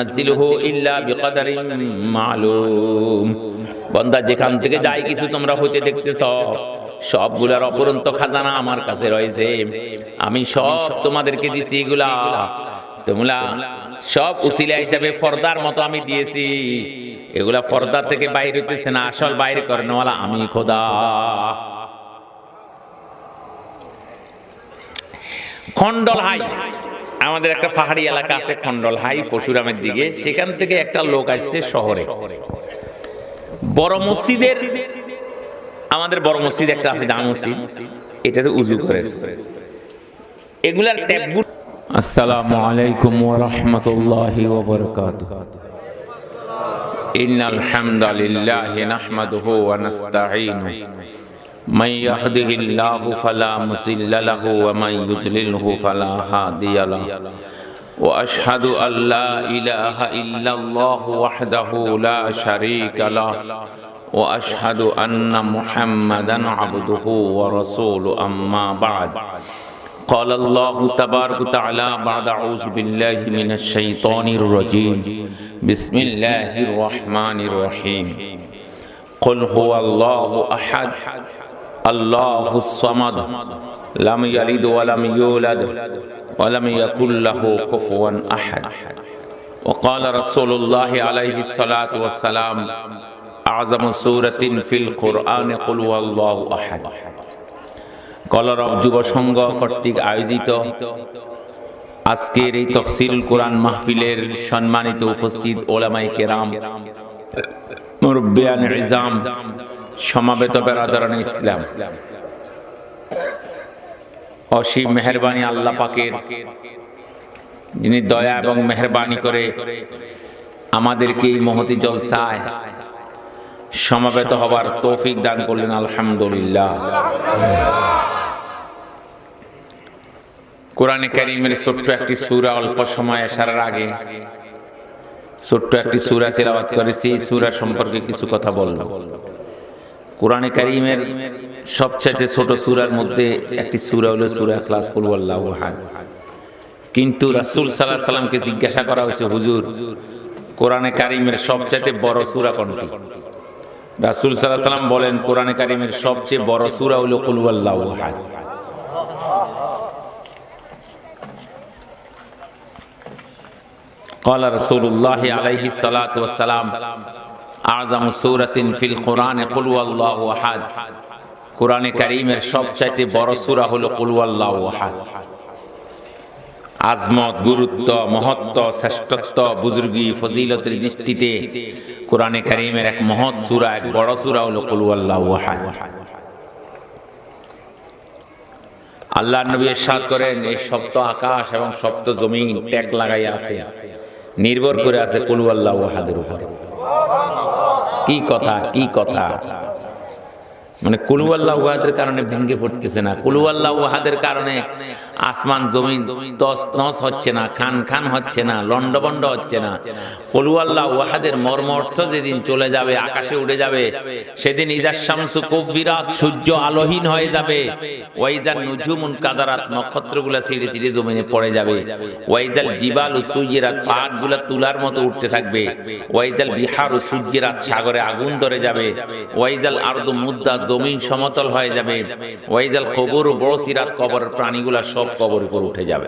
নুনাজ্জিলুহু ইল্লা বিকদারিন মালুম। বান্দা যেখান থেকে যাই কিছু তোমরা হইতে দেখতেছ, সবগুলার অপরন্ত খাজানা আমার কাছে রয়েছে। আমি সব তোমাদেরকে দিছি, এগুলা তোমরা সব উসিলা হিসাবে ফর্দার মতো আমি দিয়েছি। এগুলা পর্দা থেকে বাইরে হইতেছে না, আসল বাইরে করেনওয়ালা আমি খোদা। খন্ডলহাই, আমাদের একটা পাহাড়ি এলাকা আছে খন্ডলহাই পরশুরামের দিকে, সেখান থেকে একটা লোক আসছে শহরে। বড় মসজিদের, আমাদের বড় মসজিদ একটা আছে জামা মসজিদ, এটাতে উযু করে এগুলার ট্যাবগুলো। আসসালামু আলাইকুম ওয়া রাহমাতুল্লাহি ওয়া বারাকাতুহু। ইন্নাল হামদালিল্লাহি নাহমাদুহু ওয়া নাস্তাঈনুহু মান ইয়াহদিহিল্লাহু ফালা মুদিল্লা লাহু ওয়া মান ইউদ্লিলহু ফালা হাদিয়া লাহু ওয়া আশহাদু আল্লা ইলাহা ইল্লাল্লাহু ওয়াহদাহু লা শারীকা লাহু ওয়া আশহাদু আন্না মুহাম্মাদান আবদুহু ওয়া রাসূলুহু আম্মা বা'দ। قال الله تبارك وتعالى بعد أعوذ بالله من الشيطان الرجيم بسم الله الرحمن الرحيم قل هو الله أحد الله الصمد لم يلد ولم يولد ولم يكن له كفوا أحد وقال رسول الله عليه الصلاة والسلام أعظم سورة في القرآن قل هو الله أحد। কলরব যুব সংঘ কর্তৃক আয়োজিত আজকের এই তাফসীর কোরআন মাহফিলের সম্মানিত উপস্থিত ওলামায়ে কেরাম, মুরব্বিয়ান ইজাম, সমাবেত বেরাদারান ইসলাম, অসীম মেহেরবানি আল্লাহ পাকের, যিনি দয়া এবং মেহেরবানি করে আমাদেরকে এই মহতি জলসায় সমাবেত হবার তৌফিক দান করলেন, আলহামদুলিল্লাহ। কোরআনে কারীমের ছোট্ট একটি সূরা, অল্প সময় আসার আগে ছোট্ট একটি সূরা তেলাওয়াত করেছি। এই সূরা সম্পর্কে কিছু কথা বলবো। কোরআনে কারীমের সবচেয়ে ছোট সূরার মধ্যে একটি সূরা হলো সূরা ইখলাস, কুল হুয়াল্লাহু আহাদ। কিন্তু রাসূল সাল্লাল্লাহু আলাইহি সাল্লামকে জিজ্ঞাসা করা হয়েছে, হুজুর কোরআনে কারীমের সবচেয়ে বড় সূরা কোনটি? রাসূল সাল্লাল্লাহু আলাইহি সাল্লাম বলেন, কোরআনে কারীমের সবচেয়ে বড় সূরা হলো কুল হুয়াল্লাহু আহাদ। قال رسول الله عليه الصلاة والسلام أعظم سورة في القرآن قل هو الله أحد। কোরআনে কারীমের সবচাইতে বড় সূরা হলো কুল হুয়াল্লাহু আহাদ। আজমত, গুরুত্ব, মহত্ব, শ্রেষ্ঠত্ব, বুজুর্গি, ফজিলতের দৃষ্টিতে কোরআনে কারীমের এক মহৎ সূরা, এক বড় সূরা হলো কুল হুয়াল্লাহু আহাদ। আল্লাহর নবী ইরশাদ করেন, এই সপ্ত আকাশ এবং সপ্ত জমিন ট্যাগ লাগাইয়া আছে, নির্ভর করে আছে কুল হুয়াল্লাহু আহাদের উপর। কি কথা, কি কথা! মানে কুল হুয়াল্লাহু আহাদের কারণে ভেঙে পড়তেছে না, কুল হুয়াল্লাহু আহাদের কারণে আসমান জমিন তস নস হচ্ছে না, খান খান হচ্ছে না, লন্ডভন্ড হচ্ছে না। কুল হুয়াল্লাহু আহাদের মর্ম অর্থ যেদিন চলে যাবে, আকাশে উড়ে যাবে, সেদিন ইযা শামসু কুবিরাত, সূর্য আলোহীন হয়ে যাবে, ওয়াইজান নুজুমুন কাদারাত, নক্ষত্রগুলা ছিঁড়ে ছিঁড়ে জমিনে পড়ে যাবে, ওয়াইজাল জিবালু সুয়িরাত, পাহাড়গুলা তুলার মতো উঠতে থাকবে, ওয়াইজাল বিহারু সুজ্জিরাত, সাগরে আগুন ধরে যাবে, ওয়াইজাল আরদু মুদ্দাত, জমিন সমতল হয়ে যাবে, ওয়াইজাল কবরু বসিরাত, কবরের প্রাণীগুলা সব কবরের উপর উঠে যাবে।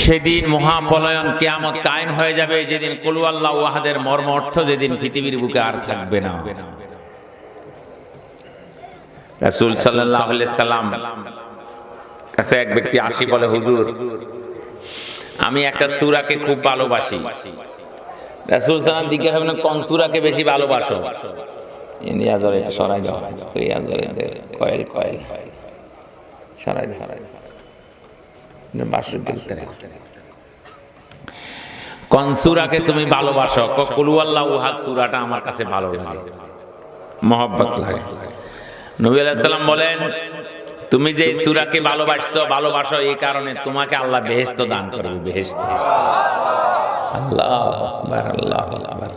সেদিন মহাপ্রলয়ন কিয়ামত কায়েম হয়ে যাবে, যেদিন কুল হুয়াল্লাহু আহাদের মর্ম অর্থ যেদিন পৃথিবীর বুকে আর থাকবে না। রাসূল সাল্লাল্লাহু আলাইহি সাল্লাম কাছে এক ব্যক্তি আসি বলে, হুজুর আমি একটা সূরাকে খুব ভালোবাসি। রাসূল সাল্লাল্লাহু আলাইহি জিজ্ঞাসা করলেন, কোন সূরাকে বেশি ভালোবাসো? ইন্ডিয়া ধরে সরাই দাও, ইয়া ধরে কয়েল কয়েল সরাই সরাই কোন সূরাকে তুমি ভালোবাসো? কুল হুয়াল্লাহু আহাদ সূরাটা আমার কাছে ভালো লাগে, মহব্বত লাগে। নবী আলাইহিস সালাম বলেন, তুমি যে সূরাকে ভালোবাসো এই কারণে তোমাকে আল্লাহ বেহেশত দান করবে, বেহেশত। আল্লাহু আকবার, আল্লাহু আকবার।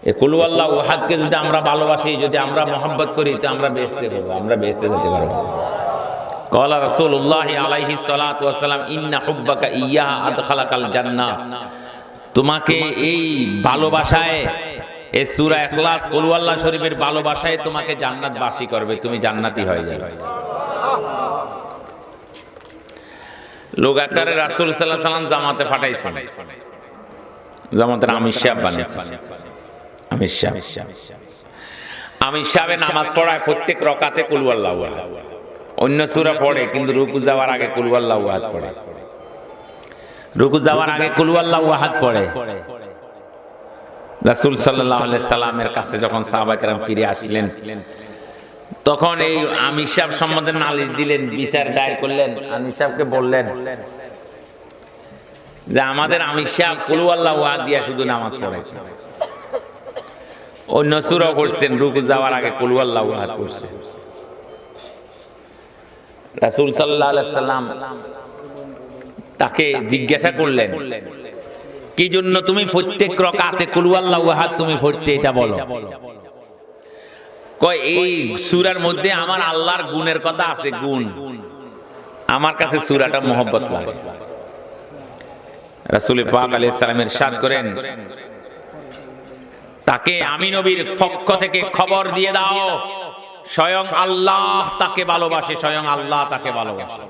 এই কুল হুয়াল্লাহু আহাদকে যদি আমরা ভালোবাসি, যদি আমরা মহব্বত করি, তো আমরা বেহেশতে যাব, আমরা বেহেশতে যেতে পারবো। ক্বালা রাসূলুল্লাহ আলাইহিস সালাতু ওয়াস সালাম ইন্না হুব্বাকা ইয়্যাহা আদখালাকাল জান্নাহ, তোমাকে এই ভালোবাসায়, এই সূরা ইখলাস কুল হুয়াল্লাহ শরীফের ভালোবাসায় তোমাকে জান্নাতবাসী করবে, তুমি জান্নাতি হয়ে যাবে। লোক একটারে রাসূল সাল্লাল্লাহু আলাইহি সাল্লাম জামাতে পাঠাইছেন, জামাতের আমির সাহেব বানিয়েছেন। আমির সাহেব নামাজ পড়ায় প্রত্যেক রাকাতে কুল হুয়াল্লাহু আহাদ, অন্য সূরা পড়ে কিন্তু রুকু যাওয়ার আগে কুল হুয়াল্লাহু আহাদ পড়ে, রুকু যাওয়ার আগে কুল হুয়াল্লাহু আহাদ পড়ে। রাসূল সাল্লাল্লাহু আলাইহি সাল্লামের কাছে যখন সাহাবা কেরাম ফিরে আসলেন, তখন এই আমির সাহেব সম্বন্ধে নালিশ দিলেন, বিচার দায়ের করলেন। আমির সাহেবকে বললেন যে আমাদের আমির সাহেব কুল হুয়াল্লাহু আহাদ দিয়া শুধু নামাজ পড়াইছে, অন্য সূরা পড়ছেন, রুকু যাওয়ার আগে কুল হুয়াল্লাহু আহাদ পড়ছে। রাসূল সাল্লাল্লাহু আলাইহি সাল্লাম তাকে জিজ্ঞাসা করলেন, কি জন্য তুমি প্রত্যেক রাকাতে কুল হুয়াল্লাহু আহাদ তুমি পড়তে, এটা বলো। কয় এই সূরার মধ্যে আমার আল্লাহর গুণের কথা আছে, গুণ আমার কাছে সূরাটা মহব্বত লাগে। রাসূল পাক আলাইহিস সালাম ইরশাদ করেন, তাকে আমি নবীর পক্ষ থেকে খবর দিয়ে দাও, স্বয়ং আল্লাহ তাকে ভালোবাসে, স্বয়ং আল্লাহ তাকে ভালোবাসে।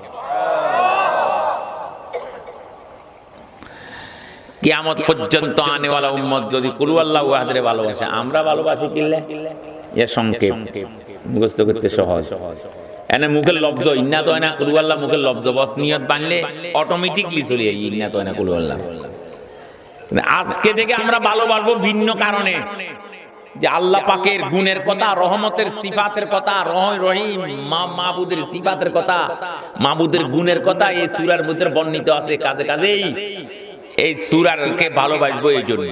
কিয়ামত পর্যন্ত আনেওয়ালা উম্মত যদি কুল হুয়াল্লাহু আহাদরে ভালোবাসে, আমরা ভালোবাসি কিল্লে এর সংক্ষেপ মুখস্থ করতে সহজ। এনে মুখের লফজ ইন্না তো না কুল হুয়াল্লাহ, মুখের লফজ বস নিয়ত বানলে অটোমেটিকলি চলে যায় ইন্না তো না কুল হুয়াল্লাহ। আজকে থেকে আমরা ভালোবাসবো ভিন্ন কারণে, যে আল্লাহ পাকের গুণের কথা, রহমতের সিফাতের কথা, রহিম মাবুদের সিফাতের কথা, মাবুদের গুণের কথা এই সূরার মধ্যে বর্ণিত আছে। কাজে কাজেই এই সূরাকে ভালোবাসবো এই জন্য।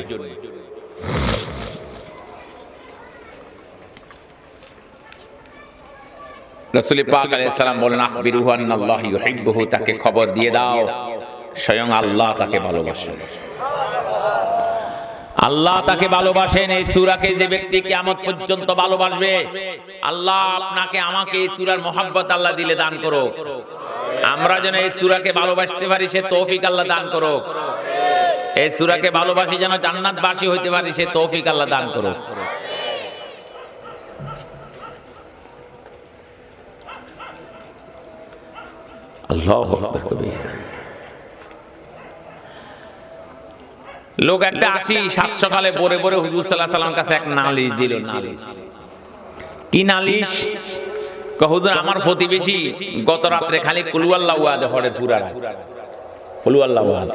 রাসূল পাক আলাইহিস সালাম বলেন, আখবিরুহু আন্নাল্লাহু ইউহিব্বুহু, তাকে খবর দিয়ে দাও স্বয়ং আল্লাহ তাকে ভালোবাসেন। আল্লাহ তাকে ভালোবাসেন। এই সূরাকে যে ব্যক্তি কিয়ামত পর্যন্ত ভালোবাসবে, আল্লাহ আপনাকে আমাকে এই সূরার মহব্বত আল্লাহ দিলে দান করো। আমরা যেন এই সূরাকে ভালোবাসতে পারি সে তৌফিক আল্লাহ দান করো। এই সূরাকে ভালোবাসি যেন জান্নাতবাসী হইতে পারি সে তৌফিক আল্লাহ দান করো। আল্লাহু আকবার। লোক একটা আসি সাত সকালে পরে পরে হুজুর সাল্লাল্লাহু আলাইহি ওয়াসাল্লাম কাছে এক নালিশ দিল। নালিশ কি নালিশ? হুজুর আমার প্রতিবেশী গত রাতে খালি কুল হুয়াল্লাহু আহাদ পড়ে, পুরা রাত কুল হুয়াল্লাহু আহাদ।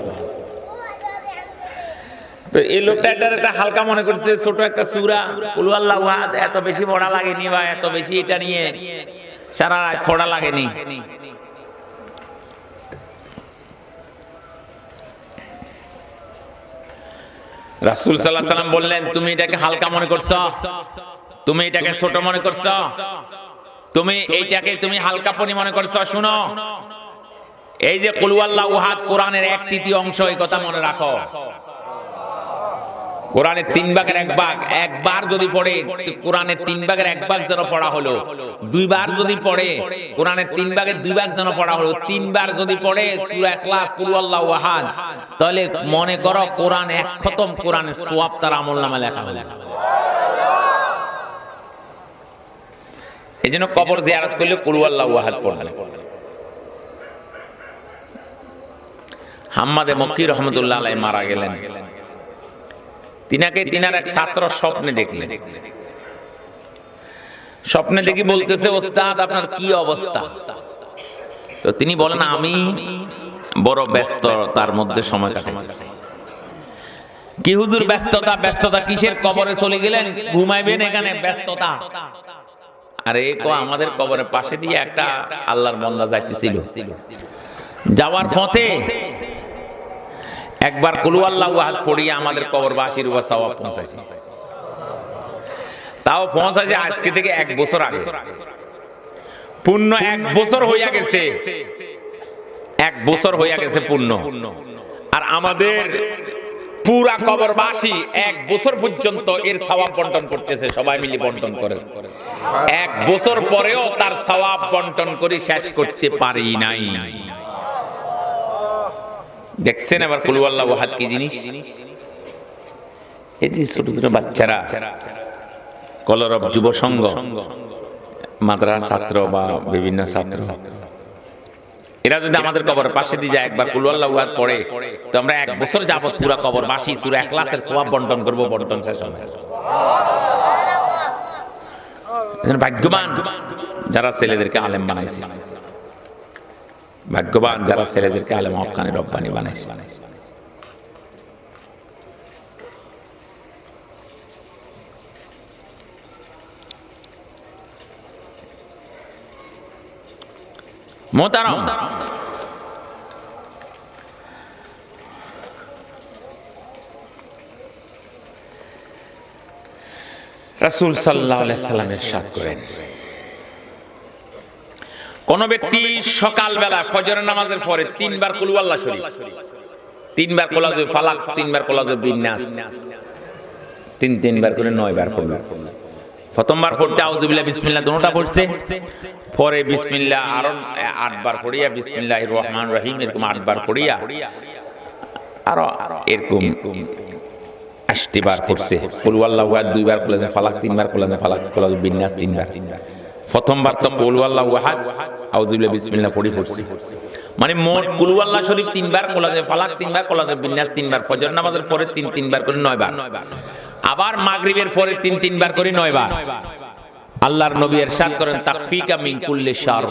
তো এই লোকটা এটা হালকা মনে করছে, ছোট একটা সূরা কুল হুয়াল্লাহু আহাদ এত বেশি পড়া লাগেনি, বা এত বেশি এটা নিয়ে সারা রাত পড়া লাগেনি। রাসূল সাল্লাল্লাহু আলাইহি ওয়াসাল্লাম বললেন, তুমি এটাকে হালকা মনে করছো, তুমি এটাকে ছোট মনে করছো, তুমি এইটাকে তুমি হালকা পনি মনে করছো। শুনো, এই যে কুল হুয়াল্লাহু আহাদ কোরআনের 1/3 অংশ, এই কথা মনে রাখো। কোরআনের 3 ভাগের 1 ভাগ, একবার যদি পড়ে কোরআনের 3 ভাগের 1 ভাগ যেন পড়া হলো, 2 বার যদি পড়ে কোরআনের 3 ভাগের 2 ভাগ যেন পড়া হলো, 3 বার যদি পড়ে সূরা ইখলাস কুল হুয়াল্লাহু আহাদ, তাহলে মনে করো কোরআন এক খতম, কোরআনের সওয়াব তার আমলনামায় লেখা হলো। এজন্য কবর জিয়ারত করলে কুল হুয়াল্লাহু আহাদ পড়বে। হাম্মাদে মক্কি রহমাতুল্লাহ আলাইহি মারা গেলেন। তিনার এক ছাত্র স্বপ্নে দেখলেন। স্বপ্নে দেখি বলতেছে, ওস্তাদ আপনার কি অবস্থা? তো তিনি বলেন, আমি বড় ব্যস্ততার মধ্যে সময় কাটাচ্ছি। কি হুজুর ব্যস্ততা? ব্যস্ততা কিসের? কবরে চলে গেলেন, ঘুমাইবেন এখানে, ব্যস্ততা? আরে আমাদের কবরের পাশে দিয়ে একটা আল্লাহর বান্দা যাইতেছিল, যাওয়ার পথে একবার কুল হুয়াল্লাহু আহাদ পড়িয়ে আমাদের কবরবাসীর উপর সওয়াব পৌঁছাইছে। তাও পৌঁছাইছে আজকে থেকে 1 বছর আগে, পূর্ণ 1 বছর হইয়া গেছে, 1 বছর হইয়া গেছে পূর্ণ। আর আমাদের পুরা কবরবাসী 1 বছর পর্যন্ত এর সওয়াব বন্টন করতেছে, সবাই মিলে বন্টন করে। 1 বছর পরেও তার সওয়াব বন্টন করে শেষ করতে পারি নাই। দেখছেন আবার কুল আল্লাহু আহাদ কি জিনিস? এই যে ছোট ছোট বাচ্চারা, কলরব যুব সংঘ, মাদ্রাসা ছাত্র বা বিভিন্ন ছাত্র, এরা যদি আমাদের কবরের পাশে দিয়ে যায়, একবার কুল আল্লাহু আহাদ পড়ে, তো আমরা 1 বছর যাবত পুরা কবরবাসী সূরা ইখলাসের সওয়াব বন্টন করব, বন্টন শেষ হবে। ভাগ্যবান যারা ছেলেদেরকে আলেম বানাইছে, ভাগ্যবান যারা ছেলেদেরকে আলেম হক্কানি রব্বানি বানাইছে। মোহতারাম, রাসূল সাল্লাল্লাহু আলাইহি ওয়াসাল্লাম ইরশাদ করেন, কোন ব্যক্তি সকালবেলা ফজরের নামাজের পরে 3 বার কুল আল্লাহ শরীফ, 3 বার কুল আযু ফালাক, 3 বার কুল আযু বিন্নাস, 3 বার করে 9 বার পড়বে। প্রথমবার পড়তে আউযুবিল্লাহ বিসমিল্লাহ দুটোটা পড়ছে, পরে বিসমিল্লাহ আরো 8 বার পড়িয়া বিসমিল্লাহির রহমানির রহিম এরকম 8 বার পড়িয়া আরো এরকম 80 বার পড়ছে। কুল আল্লাহু আহাদ 2 বার, কুল আযু ফালাক 3 বার, কুল আযু ফালাক, কুল আযু বিন্নাস 3 বার। প্রথমবার তো কুল আল্লাহু আহাদ আউযুবিল্লাহ বিসমিল্লাহ পড়ি পড়ছি, মানে মোট কুল আল্লাহ শরীফ 3 বার, কুল আযু ফালাক 3 বার, কুল আযু বিন্নাস 3 বার, ফজর নামাজের পরে 3 বার করে 9 বার, আবার মাগরিবের পরে 3 বার করে 9 বার। আল্লাহর নবী ইরশাদ করেন, তাকফিকা মিন কুল্লি শার,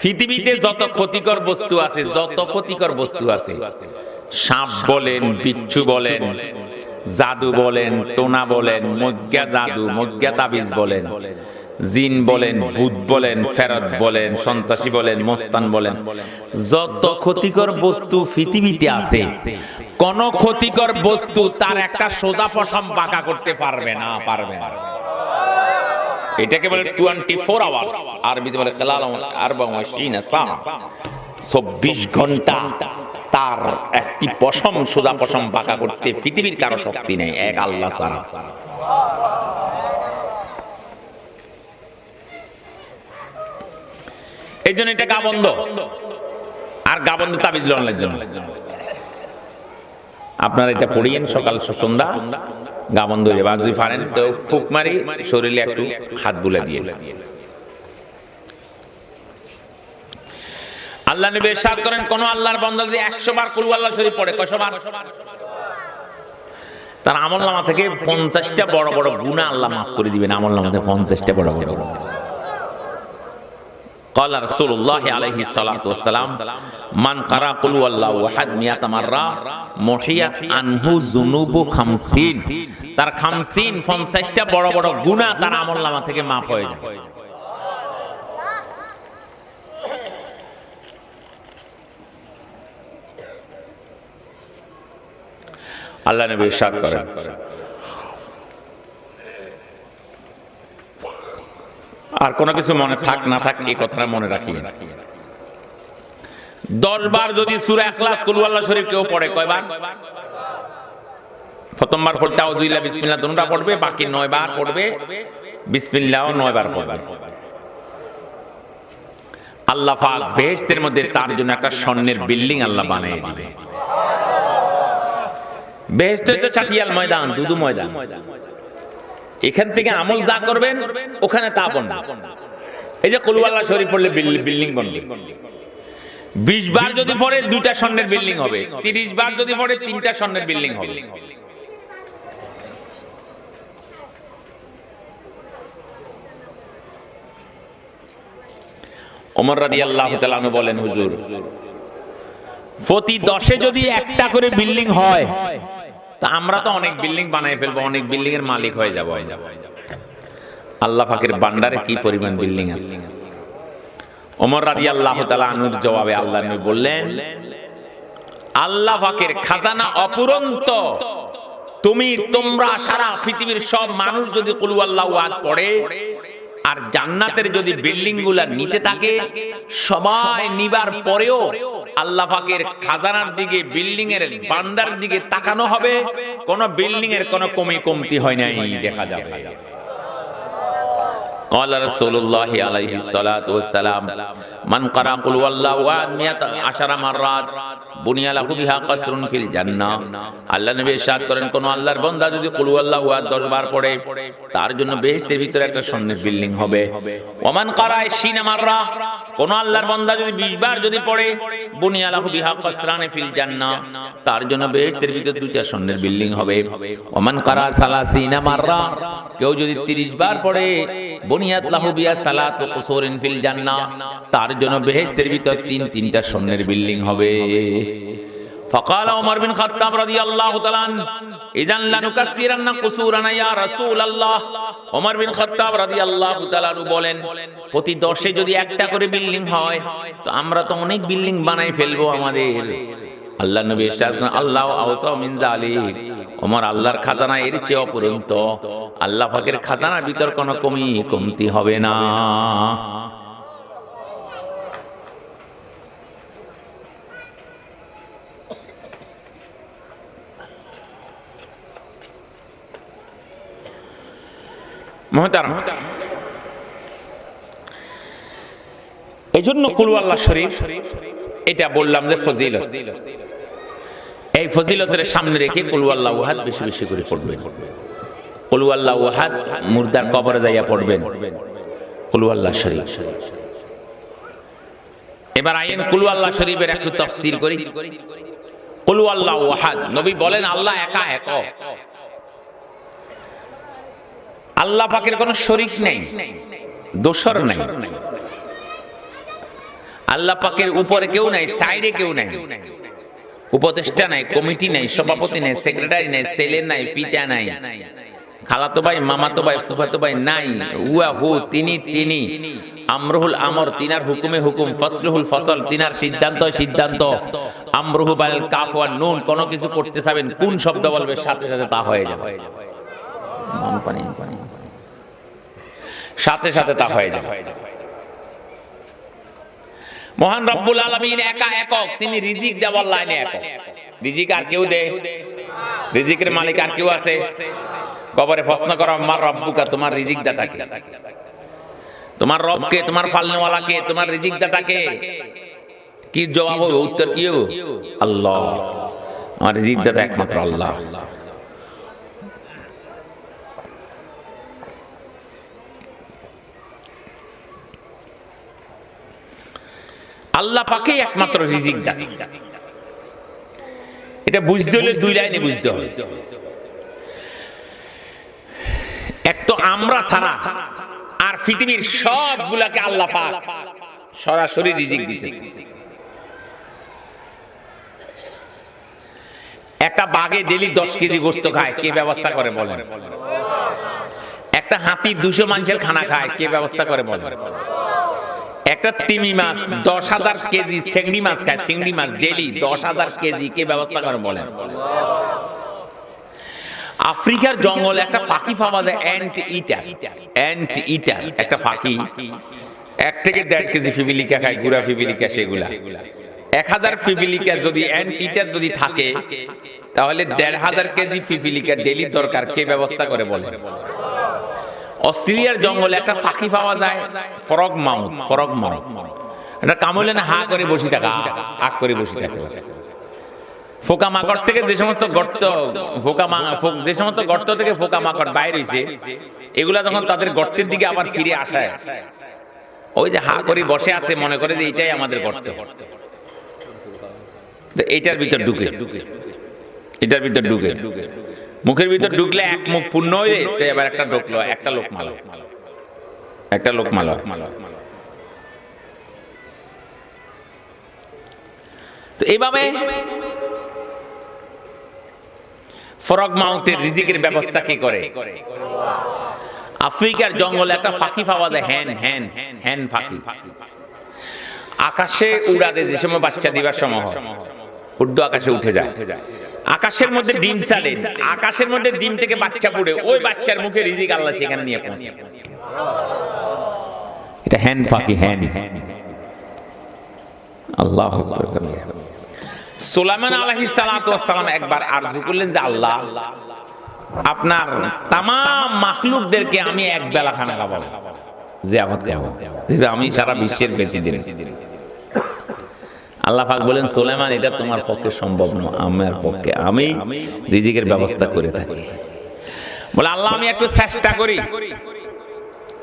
পৃথিবীতে যত ক্ষতিকর বস্তু আছে, যত ক্ষতিকর বস্তু আছে, সাপ বলেন, বিচ্ছু বলেন, জাদু বলেন, টোনা বলেন, মগ্গা জাদু, মগ্গা তাবিজ বলেন, জিন বলেন, ভূত বলেন, ফেরত বলেন, সন্ত্রাসী বলেন, মস্তান বলেন, যত ক্ষতিকর বস্তু পৃথিবীতে আছে, কোন ক্ষতিকর বস্তু তার একটা সোজা পশম বাঁকা করতে পারবে না, পারবে না। এটাকে বলে 24 আওয়ার্স, আরবিতে বলে খেলালামুল 24 সা, 24 ঘন্টা তার একটি পশম, সোজা পশম বাঁকা করতে পৃথিবীর কারো শক্তি নেই, এক আল্লাহ ছাড়া। এই জন্য এটা গাবন্ধ, আর গাবন্ধ তাবিজ লড়ানোর জন্য। আপনারা এটা পড়িয়েন সকাল সন্ধ্যা, গাবন্ধ এবার যদি পারেন তো ফুক মারি শরীরে একটু হাত বুলা দিয়ে। আল্লাহ নবী ইরশাদ করেন, কোন আল্লাহর বান্দা যদি 100 বার কুল আল্লাহ শরীফ পড়ে, কয়শো বার? তার আমলনামা থেকে 50টা বড় বড় গুনাহ আল্লাহ মাফ করে দিবেন, আমলনামা থেকে 50টা বড় বড়। قال رسول الله عليه الصلاة والسلام من قرأ قل هو الله أحد 100 مرة محيت عنه ذنوب 50, তার 50টা বড় বড় গুনাহ তার আমলনামা থেকে মাফ হয়ে যায়। আল্লাহ নবী ইরশাদ করেন, আর কোনো কিছু মনে থাক না থাক এই কথাটা মনে রাখিয়েন, 10 বার যদি সূরা ইখলাস কুল আল্লাহ শরীফ কেউ পড়ে, কয়বার? প্রথমবার পড়তে আউযুবিল্লাহ বিসমিল্লাহ দুটোটা পড়বে, বাকি 9 বার পড়বে বিসমিল্লাহও 9 বার পড়বে। আল্লাহ পাক বেহেশতের মধ্যে তার জন্য একটা স্বর্ণের বিল্ডিং আল্লাহ বানিয়ে দিবে। বেহেশত হচ্ছে চাটিয়াল ময়দান, দুদু ময়দান, এখান থেকে আমল যা করবেন ওখানে তা বনবে। এই যে কুল আল্লাহ শরীফ পড়লে বিল্ডিং বনবে, 20 বার যদি পড়ে 2টা স্বর্ণের বিল্ডিং হবে, 30 বার যদি পড়ে 3টা স্বর্ণের বিল্ডিং হবে। ওমর রাদিয়াল্লাহু তাআলা আনহু বলেন, হুজুর প্রতি 10-এ যদি একটা করে বিল্ডিং হয়, তা আমরা তো অনেক বিল্ডিং বানাই ফেলবো, অনেক বিল্ডিং এর মালিক হয়ে যাব। আল্লাহ পাকের ভান্ডারে কি পরিমাণ বিল্ডিং আছে। ওমর রাদিয়াল্লাহু তাআলা আনহুর জবাবে আল্লাহ নবী বললেন, আল্লাহ পাকের খাজানা অপুরন্ত, তোমরা সারা পৃথিবীর সব মানুষ যদি কুল আল্লাহু আহাদ পড়ে আর জান্নাতের যদি বিল্ডিং গুলা নিতে থাকে, সবাই নিবার পরেও আল্লাহ পাকের খাজানার দিকে, বিল্ডিং এর বান্দার দিকে তাকানো হবে, কোন বিল্ডিং এর কোন কমতি হয় নাই দেখা যাবে। قال رسول الله عليه الصلاة والسلام من قرأ قل والله أحد 110 مرات বুনিয়া লাহু বিহা কাসরুন ফিল জান্নাহ। আল্লাহ নবী ইরশাদ করেন, কোন আল্লাহর বান্দা যদি কুল হুয়াল্লাহু আহাদ 10 বার পড়ে, তার জন্য বেহেশতের ভিতরে একটা স্বর্ণের বিল্ডিং হবে। ওমান কারা 20 মাররা, কোন আল্লাহর বান্দা যদি 20 বার যদি পড়ে, বুনিয়া লাহু বিহা কাসরান ফিল জান্নাহ, তার জন্য বেহেশতের ভিতরে দুইটা স্বর্ণের বিল্ডিং হবে। ওমান কারা 30 মাররা, কেউ যদি 30 বার পড়ে, বুনিয়াত লাহু বিহা সালাতু কুসুরিন ফিল জান্নাহ, তার জন্য বেহেশতের ভিতর তিনটা স্বর্ণের বিল্ডিং হবে। فقال عمر بن الخطاب رضي الله تعالى عنه اذا لنكسرن قصورنا يا رسول الله। ওমর বিন খাত্তাব রাদিয়াল্লাহু তাআলা বলেন, প্রতি 10-এ যদি একটা করে বিল্ডিং হয়, তো আমরা তো অনেক বিল্ডিং বানাই ফেলবো আমাদের। আল্লাহ নবী ইরশাদ করেন, আল্লাহু আওসা মিন যালিক। ওমর, আল্লাহর খাজানা এর চেয়ে অপরন্ত, আল্লাহ পাকের খাজানার ভিতর কোনো কমতি হবে না। মুহতারাম, এই জন্য কুল আল্লাহ শরীফ এটা বললাম যে ফজিলত, এই ফজিলতের সামনে রেখে কুল আল্লাহু আহাদ বেশি বেশি করে পড়বেন। কুল আল্লাহু আহাদ মুর্দার কবরে যাইয়া পড়বেন কুল আল্লাহ শরীফ। এবার আইন কুল আল্লাহ শরীফের একটু তাফসীর করি। কুল আল্লাহু আহাদ, নবী বলেন আল্লাহ একা একক, আল্লাহ পাকের কোনো শরীক নেই, দোসর নাই। আল্লাহ পাকের উপরে কেউ নাই, সাইডে কেউ নাই, উপদেষ্টা নাই, কমিটি নাই, সভাপতি নাই, সেক্রেটারি নাই, ছেলে নাই, পিতা নাই, খালাতো ভাই, মামাতো ভাই, ফুফাতো ভাই নাই। হুয়া হু, তিনি আমরুহুল আমর, তিনার হুকুমে হুকুম, ফসলুহুল ফসল, তিনার সিদ্ধান্ত। আমরুহু বাল কাফ ওয়া নুন, কোন কিছু করতে চাবেন কোন শব্দ বলবে সাথে সাথে তা হয়ে যাবে, সাথে সাথে তা হয়ে যাবে। মহান রব্বুল আলামিন একা একক, তিনি রিজিক দেওয়ার লাইনে একক। রিজিক আর কেউ দেয়? রিজিকের মালিক আর কেউ আছে? কবরে প্রশ্ন করা, মার রব্বুকা, তোমার রিজিক দাতা কে? তোমার রব কে? তোমার পালনেওয়ালা কে? তোমার রিজিক দাতা কে? কি জবাব হবে? উত্তর কি হবে? আল্লাহ। আমার রিজিক দাতা একমাত্র আল্লাহ। আল্লাহ পাকেই একমাত্র রিজিক দাতা। এটা বুঝতে হলে দুই লাইনে বুঝতে হবে। এক তো আমরা ছাড়া আর পৃথিবীর সবগুলাকে আল্লাহ পাক সরাসরি রিজিক দিতেছে। একটা বাঘে ডেলি 10 কেজি গোশত খায়, কে ব্যবস্থা করে বলেন? একটা হাতি 200 মানুষের খানা খায়, কে ব্যবস্থা করে বলেন? একটা তিমি মাছ 10,000 কেজি চিংড়ি মাছ খায়, চিংড়ি মাছ ডেলি 10,000 কেজি, কে ব্যবস্থা করে বলেন? আফ্রিকার জঙ্গলে একটা পাখি পাওয়া যায়, অ্যান্ট ইটার একটা পাখি, 1 থেকে 1.5 কেজি পিপিলিকা খায়, গুড়া পিপিলিকা সেগুলা। 1000 পিপিলিকা যদি অ্যান্ট ইটার যদি থাকে, তাহলে 1,500 কেজি পিপিলিকা ডেলি দরকার, কে ব্যবস্থা করে বলেন? অস্ট্রেলিয়ার জঙ্গলে একটা পাখি পাওয়া যায়, ফরগ মাউথ। এটা কামড়লে না হা করে বসে থাকে, আগ করে বসে থাকে। ফোকা মাকড় থেকে যে সমস্ত গর্ত, যে সমস্ত গর্ত থেকে ফোকা মাকড় বাইর হইছে, এগুলা যখন তাদের গর্তের দিকে আবার ফিরে আসে, ওই যে হা করে বসে আছে, মনে করে যে এটাই আমাদের গর্ত। এটার ভিতর ঢুকে, মুখের ভিতর ঢুকলে এক মুখ পূর্ণ হয়ে, তো এবার একটা ঢুকলো, একটা লোক মালো। তো এইভাবে ফরগ মাউথের রিজিকের ব্যবস্থা কি করে? আফ্রিকার জঙ্গলে একটা পাখি পাওয়া যায়, হ্যান পাখি। আকাশে উড়াতে যে সময় বাচ্চা দিবার সময় হয়, উর্দু আকাশে উঠে যায়, আকাশের মধ্যে ডিম চালে, আকাশের মধ্যে ডিম থেকে বাচ্চা পড়ে, ওই বাচ্চার মুখে রিজিক আল্লাহ সেখানে নিয়ে পৌঁছে। এটা হ্যান পাখি, হ্যান। আল্লাহু আকবার। সুলাইমান আলাইহিস সালাতু ওয়াস সালাম একবার আরজু করলেন যে আল্লাহ, আপনার তাম মাখলুকদেরকে আমি এক বেলা খানা খাওয়াবো, জিয়াফত খাওয়াবো, আমি সারা বিশ্বের প্রেসিডেন্ট। আল্লাহ পাক বলেন, সুলাইমান এটা তোমার পক্ষে সম্ভব নয়, আমার পক্ষে আমি রিজিকের ব্যবস্থা করে থাকি। বলে আল্লাহ আমি একটু চেষ্টা করি,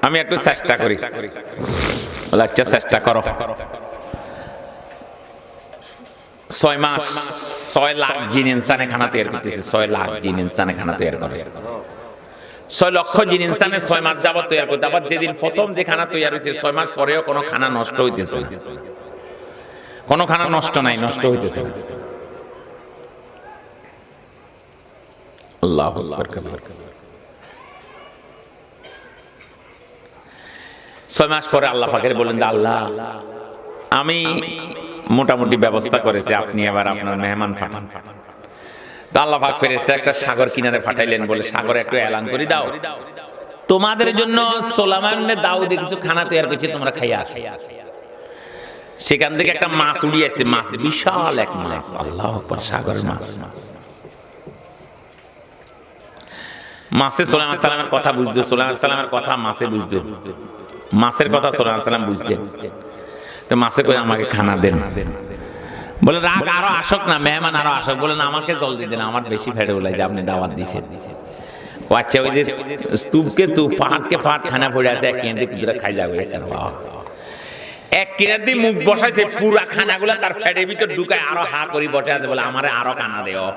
আমি একটু চেষ্টা করি। বলে আচ্ছা চেষ্টা করো। 6 মাস 6 লাখ জিন ইনসানে খানা তৈরি করতেছে, 6 লাখ জিন ইনসানে খানা তৈরি করে, 6 লক্ষ জিন ইনসানে 6 মাস যাবত তৈরি করতে। আবার যেদিন প্রথম যে খানা তৈরি হয়েছে 6 মাস পরেও কোনো খানা নষ্ট হইতেছে, কোনো খানা নষ্ট নাই, নষ্ট হইতেছে। আল্লাহু আকবার। 6 মাস পরে আল্লাহ পাকের বলেন, আল্লাহ আমি মোটামুটি ব্যবস্থা করেছি, আপনি এবার আপনার মেহমান পাঠান। আল্লাহ পাক ফেরেশতা একটা সাগর কিনারে পাঠাইলেন, বলে সাগরে একটু এলান করে দাও, তোমাদের জন্য সুলাইমানের দাউদে কিছু খানা তৈরি করেছে, তোমরা খাইয়া আসো। সেখান থেকে একটা মাছ উড়িয়ে আসছে, মাছ বিশাল এক মাছ। আল্লাহু আকবার, সাগরের মাছ। মাছে সুলাইমান সালামের কথা বুঝতো, সুলাইমান সালামের কথা মাছে বুঝতো, মাছের কথা সুলাইমান সালাম বুঝতেন। তো মাছে কই আমাকে খানা দেন। বলে রাগ আরো আসক না, মেহমান আরো আসক। বলে না, আমাকে জলদি দেন, আমার বেশি ফেটে বলে যে আপনি দাওয়াত দিয়েছেন। ও আচ্ছা, ওই যে স্তূপকে স্তূপ, পাহাড়কে পাহাড় খানা পড়ে আছে, এক কেন্দ্রে কুদরা খাই যাবে, এক কিনার দিয়ে মুখ বসাইছে, পুরা খানাগুলা তার ফ্যাটের ভিতর ঢুকায় আরো হা করি বসে আছে, বলে আমারে আরো খানা দেও।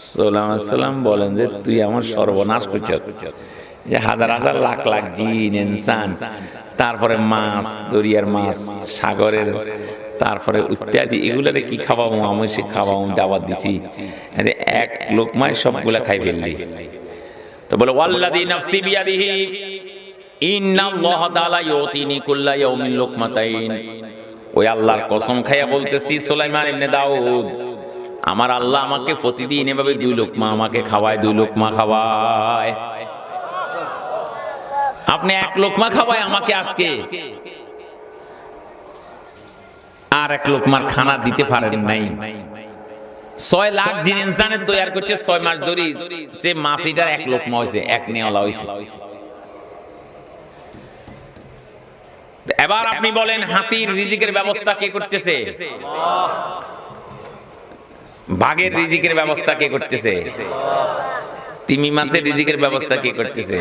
সুলাইমান সালাম বলেন যে তুই আমার সর্বনাশ করছিস, যে হাজার হাজার লাখ লাখ জিন ইনসান, তারপরে মাছ, দরিয়ার মাছ, সাগরের, তারপরে ইত্যাদি, এগুলারে কি খাওয়াবো, আমি সে খাওয়াবো, দাওয়াত দিছি, এক লোকমায় সবগুলা খাই ফেললি। তো বলে ওয়াল্লাযী নাফসি বিয়াদিহি ইন্নাল্লাহা তাআলা ইউতিনি কুল্লা ইয়াউমিন লুকমাতাইন। ওই আল্লাহর কসম খাইয়া বলতেছি, সুলাইমান ইবনে দাউদ, আমার আল্লাহ আমাকে প্রতিদিন এভাবে 2 লোকমা আমাকে খাওয়ায়, 2 লোকমা খাওয়ায়। আপনি 1 লোকমা খাওয়ায় আমাকে আজকে, আর 1 লোকমার খানা দিতে পারেন নাই। 6 লাখ জিন ইনসানের তৈরি করছে 6 মাস ধরে, যে মাছ এটার 1 লোকমা হয়েছে, 1 নেওয়ালা হয়েছে। এবার আপনি বলেন, হাতির রিজিকের ব্যবস্থা কে করতেছে? বাঘের রিজিকের ব্যবস্থা কে করতেছে? তিমি মাছের রিজিকের ব্যবস্থা কে করতেছে?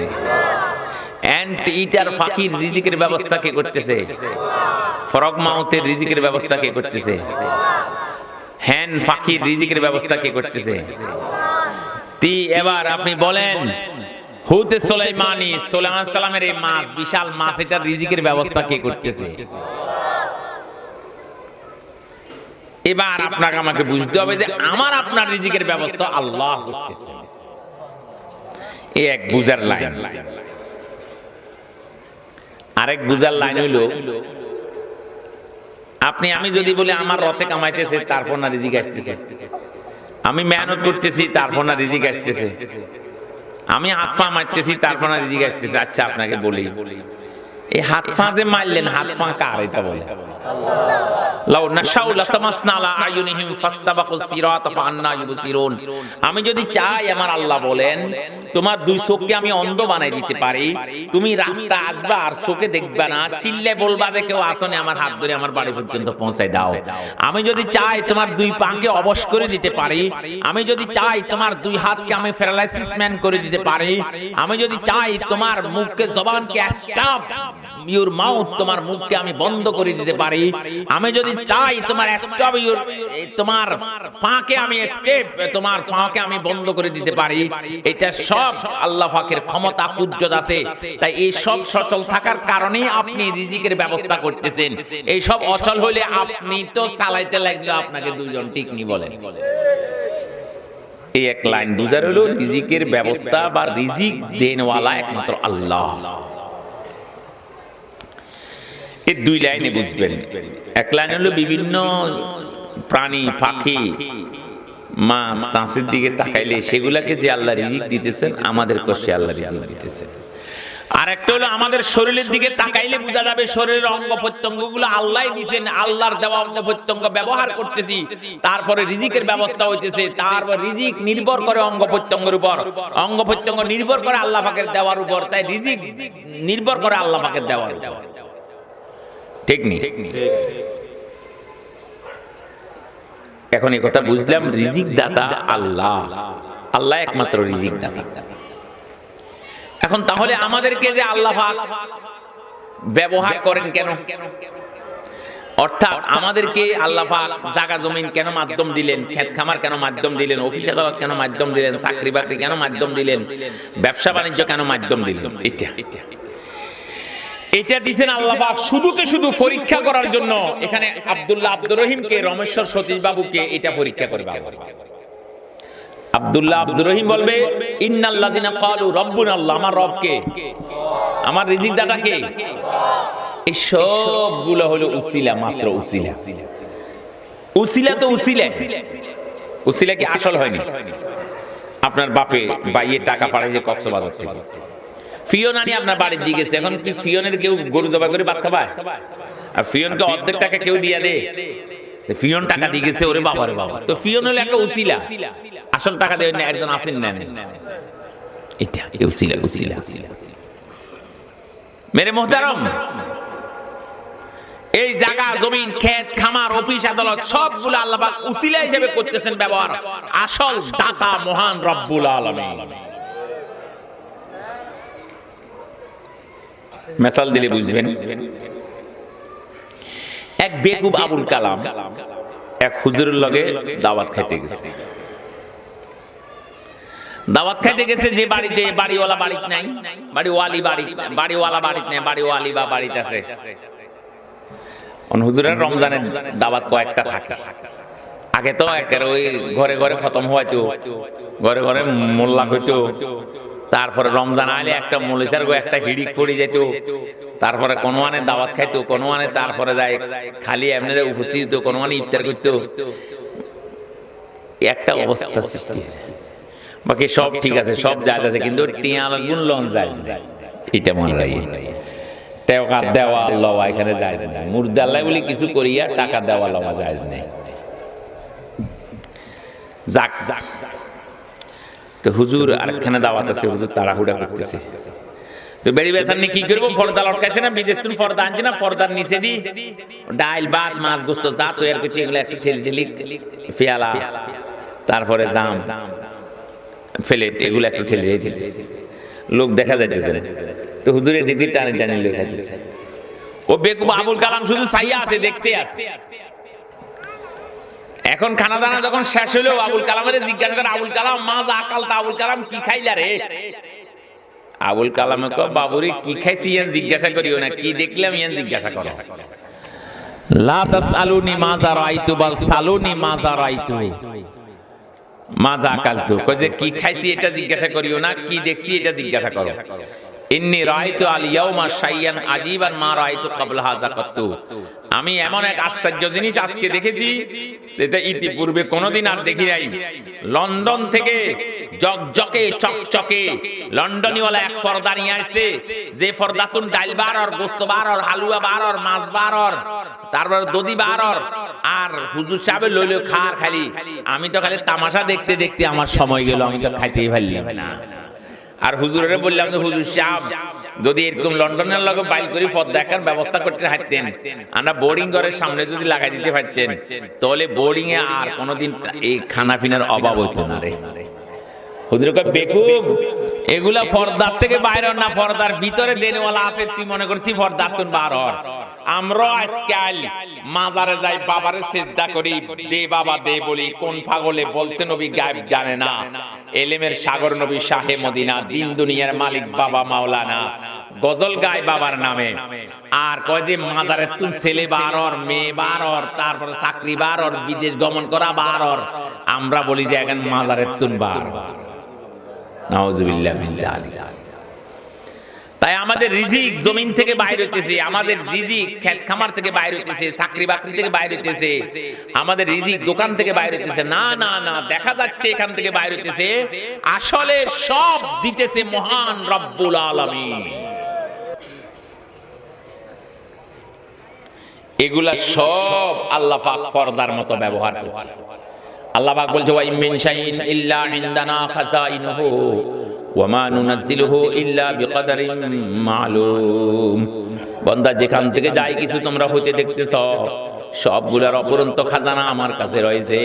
এন্ট ইটার পাখির রিজিকের ব্যবস্থা কে করতেছে? ফরক মাউথের রিজিকের ব্যবস্থা কে করতেছে? হ্যান পাখির রিজিকের ব্যবস্থা কে করতেছে? এবার আপনি বলেন, হুতে সুলাইমানি, সুলাইমান সালামের এই মাছ, বিশাল মাছ, এটা রিজিকের ব্যবস্থা কে করতেছে? এবার আপনাকে আমাকে বুঝতে হবে যে আমার আপনার রিজিকের ব্যবস্থা আল্লাহ করতেছে। এই এক বুঝার লাইন। আরেক বুঝার লাইন হইল, আপনি আমি যদি বলি আমার রতে কামাইতেছে, তারপর না রিজিক আসতেছে, আমি মেহনত করতেছি, তারপর না রিজিক আসতেছে, আমি হাত পা মারতেছি, তারপর না রিজিক আসতেছে। আচ্ছা আপনাকে বলি, এই হাত পা যে মারলেন, হাত পা কার? এটা বলে আমি যদি চাই, আমার আল্লাহ বলেন, তোমার 2 চোখকে আমি অন্ধ বানাই দিতে পারি, তুমি রাস্তা আসবা আর চোখে দেখবা না, চিল্লে বলবা যে কেউ আসনে, আমার হাত ধরে আমার বাড়ি পর্যন্ত পৌঁছাই দাও। আমি যদি চাই তোমার 2 পাকে অবশ করে দিতে পারি, আমি যদি চাই তোমার 2 হাতকে আমি প্যারালাইসিস ম্যান করে দিতে পারি, আমি যদি চাই তোমার মুখকে, জবানকে স্টপ ইউর মাউথ, তোমার মুখকে আমি বন্ধ করে দিতে পারি, আমি যদি চাই তোমার স্টপ ইউর, তোমার পাকে আমি স্টেপ, তোমার পাকে আমি বন্ধ করে দিতে পারি। এটা সব আল্লাহ পাকের ক্ষমতা, কুদরত আছে। তাই এই সব সচল থাকার কারণেই আপনি রিজিকের ব্যবস্থা করতেছেন। এই সব অচল হলে আপনি তো চালাইতে লাগলে আপনাকে 2 জন টিকনি বলেন। এই এক লাইন বুঝার হলো, রিজিকের ব্যবস্থা বা রিজিক দেনওয়ালা একমাত্র আল্লাহ। এই 2 লাইনে বুঝবেন। এক লাইন হলো বিভিন্ন প্রাণী, পাখি, মাছ, তাঁসের দিকে তাকাইলে সেগুলাকে যে আল্লাহ রিজিক দিতেছেন, আমাদেরকে সে আল্লাহ রিজিক দিতেছেন। আর একটা হলো আমাদের শরীরের দিকে তাকাইলে বোঝা যাবে শরীরের অঙ্গ প্রত্যঙ্গগুলো আল্লাহ দিয়েছেন, আল্লাহর দেওয়া অঙ্গ প্রত্যঙ্গ ব্যবহার করতেছি, তারপরে রিজিকের ব্যবস্থা হইতেছে, তারপর রিজিক নির্ভর করে অঙ্গ প্রত্যঙ্গের উপর, অঙ্গ প্রত্যঙ্গ নির্ভর করে আল্লাহ পাকের দেওয়ার উপর, তাই রিজিক নির্ভর করে আল্লাহ পাকের দেওয়ার উপর। ঠিক নি? এখন এই কথা বুঝলাম, রিজিক দাতা আল্লাহ, আল্লাহ একমাত্র রিজিক দাতা। এখন তাহলে আমাদেরকে যে আল্লাহ পাক ব্যবহার করেন কেন, অর্থাৎ আমাদেরকে আল্লাহ পাক জায়গা জমিন কেন মাধ্যম দিলেন, ক্ষেত খামার কেন মাধ্যম দিলেন, অফিস আদালত কেন মাধ্যম দিলেন, চাকরি বাকরি কেন মাধ্যম দিলেন, ব্যবসা বাণিজ্য কেন মাধ্যম দিলেন, এটা দিচ্ছেন আল্লাহ পাক শুধুকে শুধু পরীক্ষা করার জন্য। এখানে আব্দুল্লাহ আব্দুর রহিমকে, রমেশ্বর সতীশ বাবুকে এটা পরীক্ষা করে আব্দুল্লাহ আব্দুর রহিম বলবে ইন্নাল্লাযিনা ক্বালু রাব্বুনা আল্লাহ, আমার রব কে, আমার রিজিক দাতা কে। এই সবগুলো হলো উসিলা, মাত্র উসিলা। উসিলা তো উসিলা, উসিলা কি আসল হয়নি? আপনার বাপে বাইয়ে টাকা পাঠাইছে কক্সবাজার থেকে, ফিওন আনি আপনার বাড়ির দিয়ে গেছে, এখন কি ফিওনের কেউ গরু জবাই করে ভাত খাবায়? আর ফিওনকে অর্ধেক টাকা কেউ দিয়ে দে, ফিওন টাকা দিয়ে গেছে, ওরে বাবা রে বাবা। তো ফিওন হলো একটা উসিলা, আসল টাকা দেবেন না, একজন আসেন নেন, এটা উসিলা উসিলা। মেরে মোহতারম, এই জায়গা জমিন ক্ষেত খামার অফিস আদালত সবগুলো আল্লাহ পাক উসিলা হিসেবে করতেছেন ব্যবহার, আসল দাতা মহান রব্বুল আলামিন। মিসাল দিলে বুঝবেন। এক বেকুব আবুল কালাম এক হুজুরের লগে দাওয়াত খাইতে গেছে। দাওয়াত খাইতে গেছে যে বাড়িতে, বাড়িওয়ালা বাড়িতে নাই, বাড়িওয়ালা বাড়িতে নাই, বাড়িওয়ালি বা বাড়িতে আছে। হুজুরের রমজানের দাওয়াত কয়েকটা থাকে, আগে তো একের ওই ঘরে ঘরে খতম হইতো, ঘরে ঘরে মোল্লা হইতো, তারপরে রমজান আইলে একটা মলিসার গো একটা হিড়িক পড়ে যেত, তারপরে কোনো মানে দাওয়াত খাইতো, কোনো মানে তারপরে যায় খালি এমনি উপস্থিত হতো, কোনো মানে ইফতার করতো, একটা অবস্থা সৃষ্টি। বাকি সব ঠিক আছে, সব জায়গা আছে, কিন্তু টিয়া গুণ লন যায়, এটা মনে রাখি। টাকা দেওয়া লওয়া এখানে যায় না, মুর্দাল্লাহ বলে কিছু করিয়া টাকা দেওয়া লওয়া যায় নাই। যাক যাক, তো হুজুর আরেকখানে দাওয়াত আছে, হুজুর তাড়াহুড়া করতেছে। তো বেড়ি বেচাননি কি করবো, পর্দা লটকাইছে না, বিদেশ তুমি পর্দা আনছি না, পর্দার নিচে দি ডাইল ভাত মাছ গোস্ত যা তৈরি করছে এগুলো একটু ঠেলি ঠেলি, পেয়ালা, তারপরে জাম প্লেট, এগুলো একটু ঠেলে দিতেছে, লোক দেখা যাইতেছে। তো হুজুরের দিদি টানি টানি লোক খাইতেছে, ও বেকুব আবুল কালাম শুধু চাইয়া আছে, দেখতে আছে। এখন খানা দানা যখন শেষ হলো, আবুল কালামের জিজ্ঞাসা করে, আবুল কালাম মাছ আকাল, তা আবুল কালাম কি খাইলা রে? আবুল কালামে কো, বাবুরে কি খাইছি ইয়ান জিজ্ঞাসা করিও না, কি দেখলাম ইয়ান জিজ্ঞাসা করো। লা তাসআলুনি মাযা রাআইতু বাল সালুনি মাযা রাআইতু মাজা আকালতু, কই যে কি খাইছি এটা জিজ্ঞাসা করিও না, কি দেখছি এটা জিজ্ঞাসা করো। ইন্নী রাআইতু আল ইয়াউমা শাইয়ান আজীবান মা রাআইতু ক্বাবলা হাযা কাত্তু, আমি এমন এক আশ্চর্য জিনিস আজকে দেখেছি যেটা ইতিপূর্বে কোনোদিন আর দেখি নাই। লন্ডন থেকে জকজকে চকচকে লন্ডনীওয়ালা এক পর্দা নিয়ে আসছে, যে পর্দাতুন ডাইল বারর, গোস্ত বারর, হালুয়া বারর, মাছ বারর, তারপর দধি বারর, আর হুজুর সাহেব লইল খার খালি। আমি তো খালি তামাশা দেখতে দেখতে আমার সময় গেল, আমি তো খাইতেই পারলাম না। আর হুজুরে বললাম যে হুজুর সাহেব যদি এরকম লন্ডনের লগে বাইল করে পর্দা দেখার ব্যবস্থা করতে পারতেন, আমরা বোর্ডিং ঘরের সামনে যদি লাগাই দিতে পারতেন, তাহলে বোর্ডিং এ আর কোনোদিন এই খানা পিনার অভাব হইতো না রে। হুজুর কয়, বেকুব, এগুলা পর্দার থেকে বাইরে না, পর্দার ভিতরে দেনওয়ালা আছে, তুই মনে করছিস পর্দার তুন বার হর। আমরা আজকাল মাজারে যাই, বাবারে সিজদা করি, দে বাবা দে বলি, কোন পাগলে বলছে নবী গায়েব জানে না, এলেমের সাগর নবী শাহে মদিনা, দিন দুনিয়ার মালিক বাবা মাওলানা, গজল গায় বাবার নামে। আর কয় যে মাজারের তুন ছেলে বারর, মেয়ে বারর, তারপরে চাকরি বারর, বিদেশ গমন করা বারর, আমরা বলি যে এখন মাজারের তুন বার। নাউজুবিল্লাহ মিন যালিক। তাই আমাদের রিজিক জমিন থেকে বাইরে হইতেছে, আমাদের রিজিক ক্ষেত খামার থেকে বাইরে হইতেছে, চাকরি বাকরি থেকে বাইরে হইতেছে, আমাদের রিজিক দোকান থেকে বাইরে হইতেছে না, না না, দেখা যাচ্ছে এখান থেকে বাইরে হইতেছে, আসলে সব দিতেছে মহান রব্বুল আলামিন। এগুলা সব আল্লাহ পাক পর্দার মতো ব্যবহার করছে। আল্লাহ পাক বলছে ওয়া মিন শাইইন ইল্লা ইনদানা খাযাইনুহু ওয়া মা নুনাজ্জিলুহু ইল্লা বিকদারিন মালুম। বান্দা, যেখান থেকে যাই কিছু তোমরা হইতে দেখতেছ, সবগুলার অপরন্ত খাজানা আমার কাছে রয়েছে।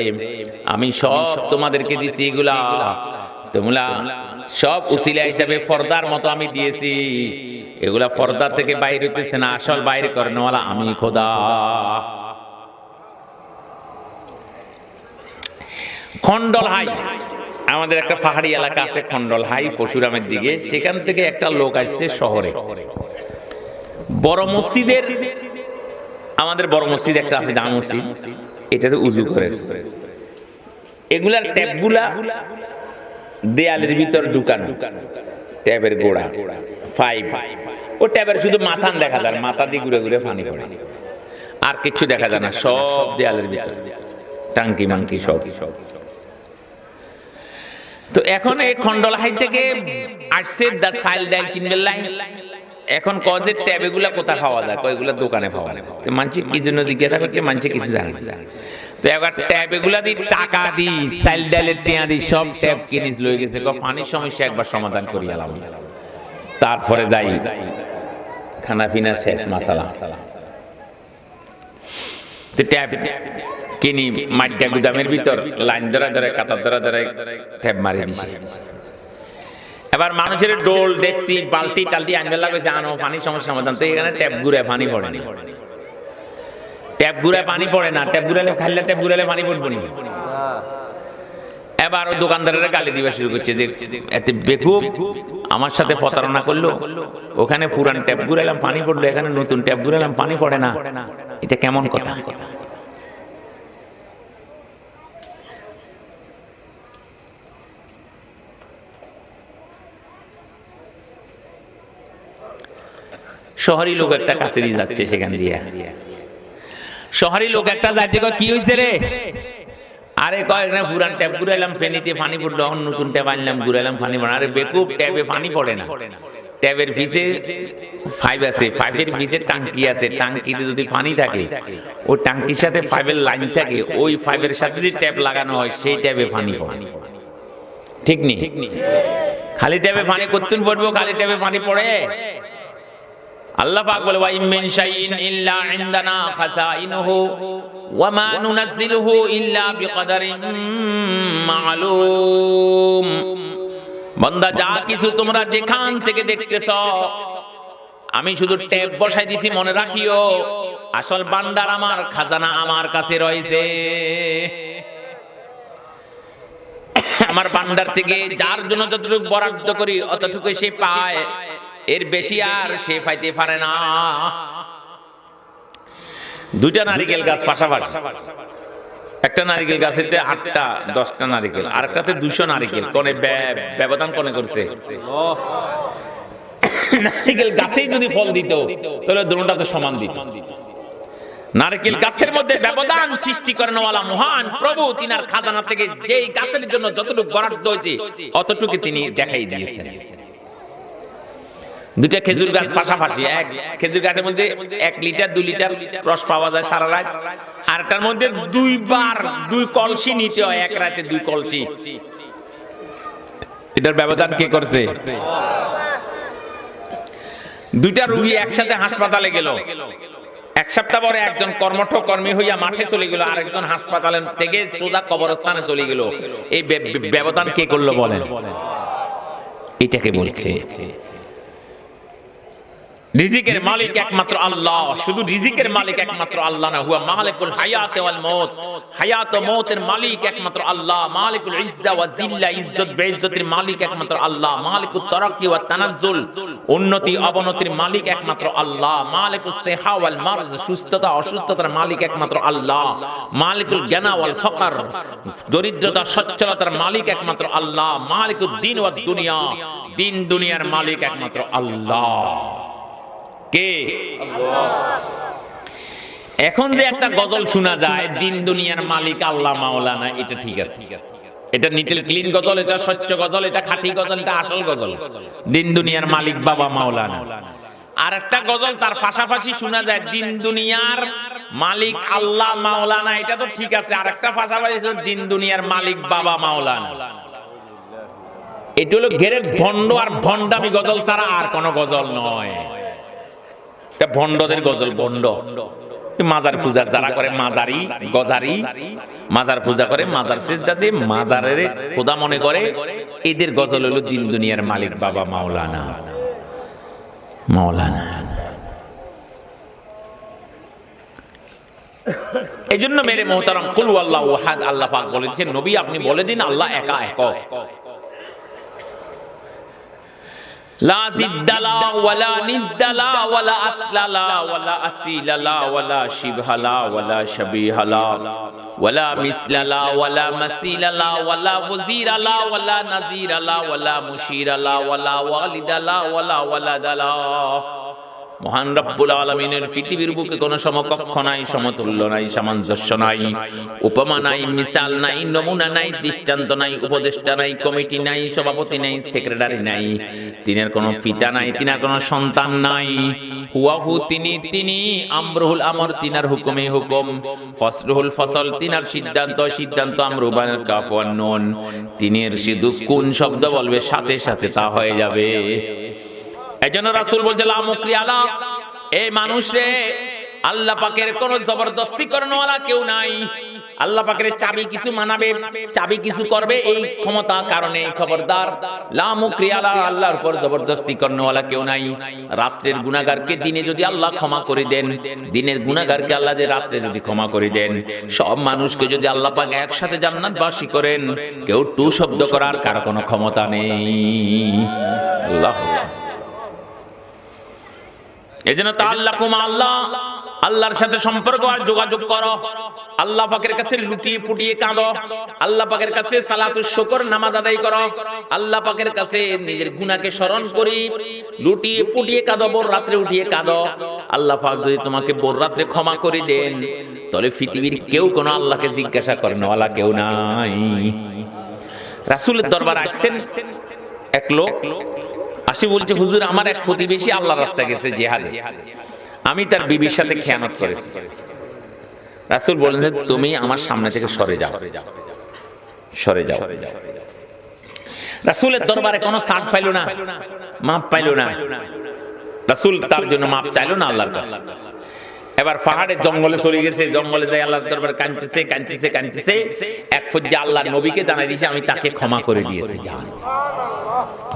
আমি সব তোমাদেরকে দিছি, এগুলা তোমরা সব উসিলা হিসাবে পর্দার মতো আমি দিয়েছি। এগুলা পর্দা থেকে বাইরে হইতেছে না, আসল বাইরে করেনওয়ালা আমি খোদা। খন্ডল হাই, আমাদের একটা পাহাড়ি এলাকা আছে খন্ডল হাই, পরশুরামের দিকে। সেখান থেকে একটা লোক আসছে শহরে, বড় মসজিদের, আমাদের বড় মসজিদ একটা আছে জামা মসজিদ, এটাতে উজু করে। এগুলার ট্যাপগুলা দেয়ালের ভিতর ঢুকানো, ট্যাবের গোড়া পাইপ, ও ট্যাবের শুধু মাথান দেখা যায়, মাথা দিয়ে ঘুরে ঘুরে পানি পড়ে, আর কিছু দেখা যায় না, সব দেয়ালের ভিতর, টাঙ্কি মাঙ্কি সব। তো এখন এই খন্ডল হাই থেকে আসছে চাইল ডাইল কিনবে লাই। এখন কজে ট্যাব এগুলা কোথায় পাওয়া যায়, কয়গুলা দোকানে পাওয়া যায়। মানুষ কি জন্য জিজ্ঞাসা করছে, মানুষ কিছু জানে না। তো এবার ট্যাব এগুলা দিয়ে টাকা দিই, চাইল ডাইলের টিয়া দিই, সব ট্যাব কিনিস লয়ে গেছে। পানির সমস্যা একবার সমাধান করি এলাম, তারপরে যাই খানা পিনা শেষ মাসালা। তো ট্যাব কিনি, মাটিয়া গুদামের ভিতর লাইন ধরে ধরে কাতার ধরে ধরে ট্যাব মারি দিছি। এবার মানুষের ডোল দেখছি বালতি টালতি আনবে লাগছে, আনো পানির সমস্যা সমাধান। তো এখানে ট্যাপ ঘুরে পানি পড়ে না, ট্যাপ ঘুরে পানি পড়ে না, ট্যাপ ঘুরালে খাইলে ট্যাপ ঘুরালে পানি পড়বো না। এবার ওই দোকানদারেরা গালি দিবা শুরু করছে যে এত বেকুব, আমার সাথে প্রতারণা করলো। ওখানে পুরান ট্যাপ ঘুরাইলাম পানি পড়লো, এখানে নতুন ট্যাপ ঘুরাইলাম পানি পড়ে না, এটা কেমন কথা? শহরি লোক একটা কাছে দিয়ে যাচ্ছে, সেখান দিয়ে শহরি লোক একটা যাচ্ছে, কি হয়েছে রে? আরে কয় না পুরান ট্যাপ ঘুরাইলাম, ফেনিতে পানি পড়লো, নতুন ট্যাপ আনলাম, ঘুরাইলাম পানি পড়ে। আরে বেকুব, ট্যাপে পানি পড়ে না, ট্যাপের ভিজে পাইপ আছে, পাইপের ভিজে টাঙ্কি আছে, টাঙ্কিতে যদি পানি থাকে, ওই টাঙ্কির সাথে পাইপের লাইন থাকে, ওই পাইপের সাথে যদি ট্যাপ লাগানো হয়, সেই ট্যাপে পানি পড়ে। ঠিক নি? খালি ট্যাপে পানি করতেন পড়বো, খালি ট্যাপে পানি পড়ে? আল্লাহ পাক বলে ওয়া মিন শাইইন ইল্লা ইনদানা খাযাইনুহু ওয়া মা নুনাজ্জিলুহু ইল্লা বিকদারিন মালুম। বান্দা, যা কিছু তোমরা যেখান থেকে দেখতেছ, আমি শুধু ট্যাপ বসাই দিছি, মনে রাখিও আসল ভান্ডার আমার, খাজানা আমার কাছে রয়েছে। আমার ভান্ডার থেকে যার জন্য যতটুকু বরাদ্দ করি অতটুকু সে পায়, এর বেশি আর সে পাইতে পারে না। দুইটা নারিকেল গাছ পাশাপাশি, একটা নারিকেল গাছেতে 8টা 10টা নারিকেল, আরেকটাতে 200 নারিকেল, কোনে ব্যবধান কোনে করছে? নারিকেল গাছেই যদি ফল দিত তাহলে দুটোটাতে সমান দিত। নারকেল গাছের মধ্যে ব্যবধান সৃষ্টি করেনওয়ালা মহান প্রভু, তিনার খাজানা থেকে যেই গাছের জন্য যতটুকু বরাদ্দ হয়েছে অতটুকু তিনি দেখাই দিয়েছেন। দুটা খেজুর গাছ পাশাপাশি, এক খেজুর গাছের মধ্যে 1 লিটার 2 লিটার রস পাওয়া যায় সারা রাত, আর তার মধ্যে 2 বার 2 কলসি নিতে হয়, এক রাতে 2 কলসি। এটার ব্যবধান কে করছে? দুইটা রোগী একসাথে হাসপাতালে গেল, 1 সপ্তাহ পরে একজন কর্মঠ কর্মী হইয়া মাঠে চলে গেল, আরেকজন হাসপাতালের থেকে সোজা কবরস্থানে চলে গেল। এই ব্যবধান কে করলো বলেন? এটাকে বলছে রিজিকের মালিক একমাত্র আল্লাহ। শুধু রিজিকের মালিক একমাত্র আল্লাহ না, হুয়া মালিকুল হায়াত ওয়াল মউত, হায়াত ও মউতের মালিক একমাত্র আল্লাহ। মালিকুল ইজ্জা ওয়া জিল্লা, ইজ্জত বেইজ্জতের মালিক একমাত্র আল্লাহ। মালিকুত তারাক্কি ওয়া তানাজ্জুল, উন্নতি অবনতির মালিক একমাত্র আল্লাহ। মালিকুস সিহা ওয়াল মারজ, সুস্থতা অসুস্থতার মালিক একমাত্র আল্লাহ। মালিকুল গিনা ওয়াল ফকর, দরিদ্রতা সচ্ছলতার মালিক একমাত্র আল্লাহ। মালিকুদ দ্বীন ওয়াদ দুনিয়া, দিন দুনিয়ার মালিক একমাত্র আল্লাহ। কে? এখন যে একটা গজল শোনা যায়, দিন দুনিয়ার মালিক আল্লাহ মাওলানা, এটা ঠিক আছে, এটা নিটেল ক্লিন গজল, এটা স্বচ্ছ গজল, এটা খাঁটি গজল, এটা আসল গজল। দিন দুনিয়ার মালিক বাবা মাওলানা। আর একটা গজল তার পাশাপাশি শোনা যায়, দিন দুনিয়ার মালিক আল্লাহ মাওলানা, এটা তো ঠিক আছে। আরেকটা পাশাপাশি দিন দুনিয়ার মালিক বাবা মাওলানা। এটা হলো ঘেরের ভণ্ড আর ভণ্ডামি গজল ছাড়া আর কোনো গজল নয়। এটা ভণ্ডদের গজল, ভণ্ড। মাজার পূজা যারা করে, মাজারি গজারি, মাজার পূজা করে, মাজার সিজদা দিয়ে মাজারের খোদা মনে করে, এদের গজল হলো দিন দুনিয়ার মালিক বাবা মাওলানা মাওলানা। এই জন্য মেরে মোহতারাম, কুল আল্লাহু আহাদ, আল্লাহ পাক বলেছেন নবী আপনি বলে দিন আল্লাহ একা একক। লা জিদ্দালা ওয়ালা নিদ্দালা ওয়ালা আসলালা ওয়ালা আসিলালা ওয়ালা শিবহালা ওয়ালা শাবিহালা ওয়ালা মিসলালা ওয়ালা মাসিলালা ওয়ালা ওয়াজিরালা ওয়ালা নাজিরালা ওয়ালা মুশিরালা ওয়ালা ওয়ালিদালা ওয়ালা ওয়ালাদালা। মহান রব্বুল আলামিনের পৃথিবীর বুকে কোনো সমকক্ষ নাই, সমতুল্য নাই, সামঞ্জস্য নাই, উপমা নাই, মিসাল নাই, নমুনা নাই, দৃষ্টান্ত নাই, উপদেষ্টা নাই, কমিটি নাই, সভাপতি নাই, সেক্রেটারি নাই। তিনার কোনো পিতা নাই, তিনার কোনো সন্তান নাই। হুয়াহু তিনি, তিনি আমরুল আমর, তিনার হুকুমে হুকুম, ফসলুল ফসল, তিনার সিদ্ধান্ত সিদ্ধান্ত, আমরুবান কাফওয়ান নুন, তিনির শুধু কোন শব্দ বলবে সাথে সাথে তা হয়ে যাবে। এজন্য রাসূল বলছে লা মুকরিয়ালা, এই মানুষ রে আল্লাহ পাকের কোন জবরদস্তি করনেওয়ালা কেউ নাই। আল্লাহ পাকের চাবি কিছু মানাবে, চাবি কিছু করবে, এই ক্ষমতা কারণে খবরদার লা মুকরিয়ালা, আল্লাহর উপর জবরদস্তি করনেওয়ালা কেউ নাই। রাত্রের গুনাহগারকে দিনে যদি আল্লাহ ক্ষমা করে দেন, দিনের গুনাহগারকে আল্লাহ যে রাত্রে যদি ক্ষমা করে দেন, সব মানুষকে যদি আল্লাহ পাক একসাথে জান্নাতবাসী করেন, কেউ টু শব্দ করার কার কোনো ক্ষমতা নেই। আল্লাহ। এজন্য তাআল্লাকুম আল্লাহ, আল্লাহর সাথে সম্পর্ক আর যোগাযোগ করো। আল্লাহ পাকের কাছে লুটিয়ে পুটিয়ে কাঁদো, আল্লাহ পাকের কাছে সালাতুশ শুকর নামাজ আদায় করো, আল্লাহ পাকের কাছে নিজের গুনাহকে স্মরণ করি, লুটিয়ে পুটিয়ে কাঁদো, ভোর রাত্রে উঠিয়ে কাঁদো। আল্লাহ পাক যদি তোমাকে ভোর রাত্রে ক্ষমা করে দেন, তাহলে পৃথিবীর কেউ কোনো আল্লাহকে জিজ্ঞাসা করেনওয়ালা কেউ নাই। রাসূলের দরবার আসছেন এক লোক, আসি বলছে হুজুর আমার এক প্রতিবেশী আল্লাহর রাস্তায় গেছে জিহাদে, আমি তার বিবির সাথে খেয়ানত করেছি। রাসূল বলেছেন তুমি আমার সামনে থেকে সরে যাও, সরে যাও। রাসূলের দরবারে কোনো ছাড় পাইল না, মাপ পাইল না। রাসূল তার জন্য মাপ চাইল না আল্লাহর কাছে। এবার পাহাড়ের জঙ্গলে চলে গেছে, জঙ্গলে যাই আল্লাহর দরবারে কাঁদতেছে কাঁদতেছে কাঁদতেছে। এক পর্যায়ে আল্লাহর নবীকে জানাই দিয়েছে আমি তাকে ক্ষমা করে দিয়েছি।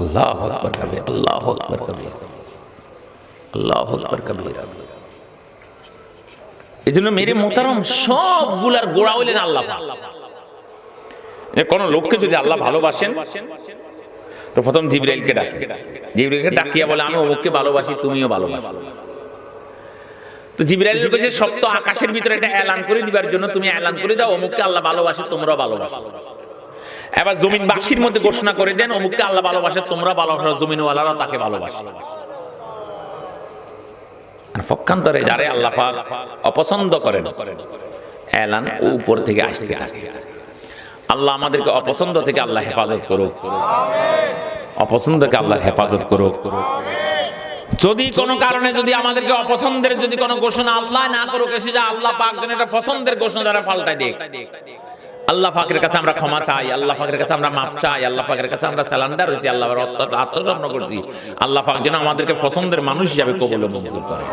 আল্লাহু আকবার কাবীর, আল্লাহু আকবার কাবীর, আল্লাহু আকবার কাবীর। এজন্য মেরে মোহতারাম সবগুলার গোড়া হলেন আল্লাহ পাক। কোন লোককে যদি আল্লাহ ভালোবাসেন তো প্রথম জিবরাইলকে ডাকে, জিবরাইলকে ডাকিয়া বলে আমি অমুককে ভালোবাসি, তুমিও ভালোবাসো। তো জিবরাইল বলেছে সপ্ত আকাশের ভিতরে এটা এলান করে দিবার জন্য তুমি এলান করে দাও অমুককে আল্লাহ ভালোবাসে, তোমরাও ভালোবাসো। এবার জমিনবাসীর মধ্যে ঘোষণা করে দেন অমুককে আল্লাহ ভালোবাসে, তোমরা ভালোবাসো, জমিনওয়ালারা তাকে ভালোবাসে। আর পক্ষান্তরে যারে আল্লাহ পাক অপছন্দ করেন, এলান উপর থেকে আসতে থাকে। আল্লাহ আমাদেরকে অপছন্দ থেকে আল্লাহ হেফাজত করুক, অপছন্দ থেকে আল্লাহ হেফাজত করুক। যদি কোনো কারণে যদি আমাদেরকে অপছন্দের যদি কোনো ঘোষণা আল্লাহ না করুক, এসে যা আল্লাহ পাক যেন এটা পছন্দের ঘোষণা দ্বারা পাল্টাই দেখ। আল্লাহ পাকের কাছে আমরা ক্ষমা চাই, আল্লাহ পাকের কাছে আমরা মাপ চাই, আল্লাহ পাকের কাছে আমরা সালান্ডার হয়েছি, আল্লাহর আত্মসমর্পণ করছি। আল্লাহ পাক যেন আমাদেরকে পছন্দের মানুষ হিসাবে কবুল ও মঞ্জুর করে।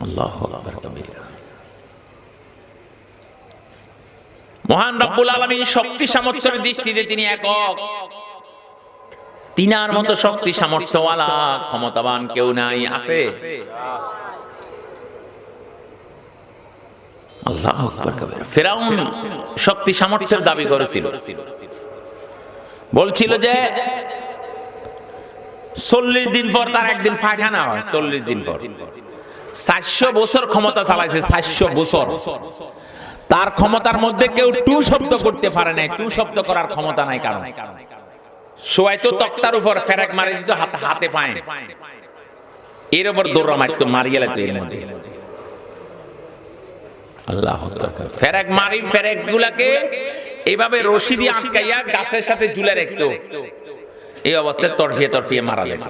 আল্লাহু আকবার কাবীর। মহান রব্বুল আলামিন শক্তি সামর্থ্যের দৃষ্টিতে তিনি একক, তিনার মতো শক্তি সামর্থ্যওয়ালা ক্ষমতাবান কেউ নাই। আছে? আল্লাহু আকবার কাবীর। ফিরাউন শক্তি সামর্থ্যের দাবি করেছিল, বলছিল যে 40 দিন পর তার একদিন পায়খানা হয়। 40 দিন পর 400 বছর ক্ষমতা চালাইছে, 400 বছর। তার ক্ষমতার মধ্যে কেউ টু শব্দ করতে পারে নাই, টু শব্দ করার ক্ষমতা নাই। কারণ শোয়াইতো তক্তার উপর, ফেরেক মারি দিত হাতে পায়, এর উপর দৌড়া মারতো, মারিয়ে লাইতো এর মধ্যে। আল্লাহু আকবার। ফেরেক মারি, ফেরেক গুলাকে এইভাবে রশি দিয়ে আটকাইয়া গাছের সাথে ঝুলে রাখতো, এই অবস্থায় তরফিয়ে তরফিয়ে মারা যেত।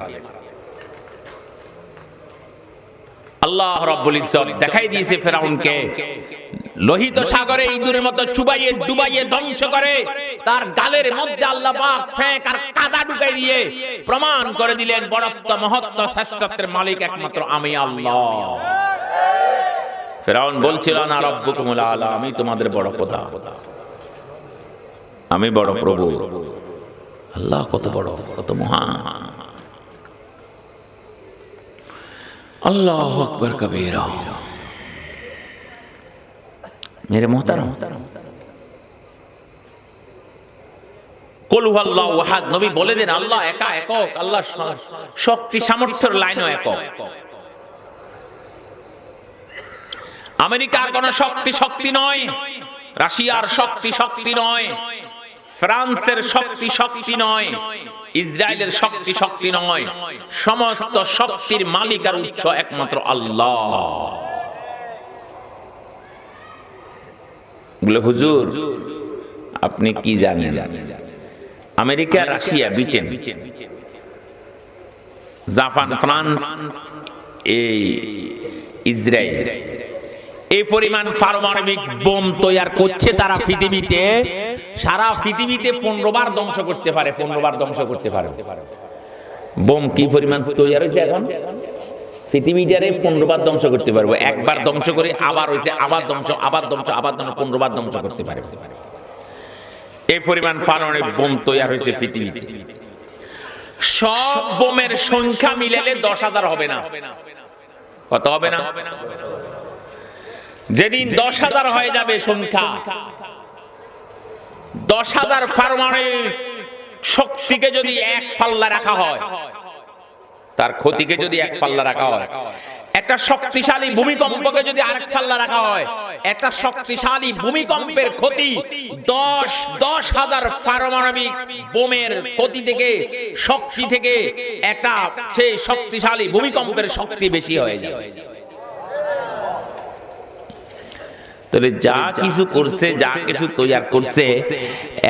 আল্লাহ রাব্বুল ইজ্জত দেখাই দিয়েছে ফেরাউনকে লোহিত সাগরে ইঁদুরের মতো চুবাইয়ে ডুবাইয়ে ধ্বংস করে তার গালের মধ্যে আল্লাহ পাক ফেক আর কাদা ঢুকাই দিয়ে প্রমাণ করে দিলেন বড়ত্ব মহত্ব শ্রেষ্ঠত্বের মালিক একমাত্র আমি আল্লাহ। ফেরাউন বলছিল না রাব্বুকুমুল আলা, আমি তোমাদের বড় খোদা, আমি বড় প্রভু। আল্লাহ কত বড়, কত মহান। আল্লাহু আকবার কবীরা। মেরে মোহতারাম, কুল হুয়াল্লাহু আহাদ, নবী বলে দেন আল্লাহ একা একক, আল্লাহ শক্তি সামর্থ্যের লাইনও একক। আমেরিকার কোন শক্তি শক্তি নয়, রাশিয়ার শক্তি শক্তি নয়, ফ্রান্সের শক্তি শক্তি নয়, ইসরায়েলের শক্তি শক্তি নয়। সমস্ত শক্তির মালিক আর উৎস একমাত্র আল্লাহ। বলে হুজুর আপনি কি জানেন? America, Russia, Britain, Japan, France, এই ইসরায়েল এই পরিমাণ পারমাণবিক বোম তৈরি করছে তারা পৃথিবীতে, সারা পৃথিবীতে 15 বার ধ্বংস করতে পারে, 15 বার ধ্বংস করতে পারে। বোম কি পরিমাণ তৈরি হয়েছে এখন পৃথিবীটারে 15 বার ধ্বংস করতে পারবো। একবার ধ্বংস করে আবার হয়েছে, আবার ধ্বংস, আবার ধ্বংস, আবার ধ্বংস, 15 বার ধ্বংস করতে পারে। এই পরিমাণ পারমাণবিক বোম তৈরি হয়েছে পৃথিবীতে। সব বোমের সংখ্যা মিলালে 10,000 হবে না। কত হবে না? যেদিন 10,000 হয়ে যাবে সংখ্যা, 10,000 পারমাণবিক শক্তিকে যদি এক পাল্লা রাখা হয়, তার ক্ষতিকে যদি এক পাল্লা রাখা হয়, একটা শক্তিশালী ভূমিকম্পকে যদি আরেক পাল্লা রাখা হয়, একটা শক্তিশালী ভূমিকম্পের ক্ষতি 10,000 পারমাণবিক বোমের ক্ষতি থেকে, শক্তি থেকে একটা সেই শক্তিশালী ভূমিকম্পের শক্তি বেশি হয়ে যায়। তাহলে যা কিছু করছে, যা কিছু তৈরি করছে,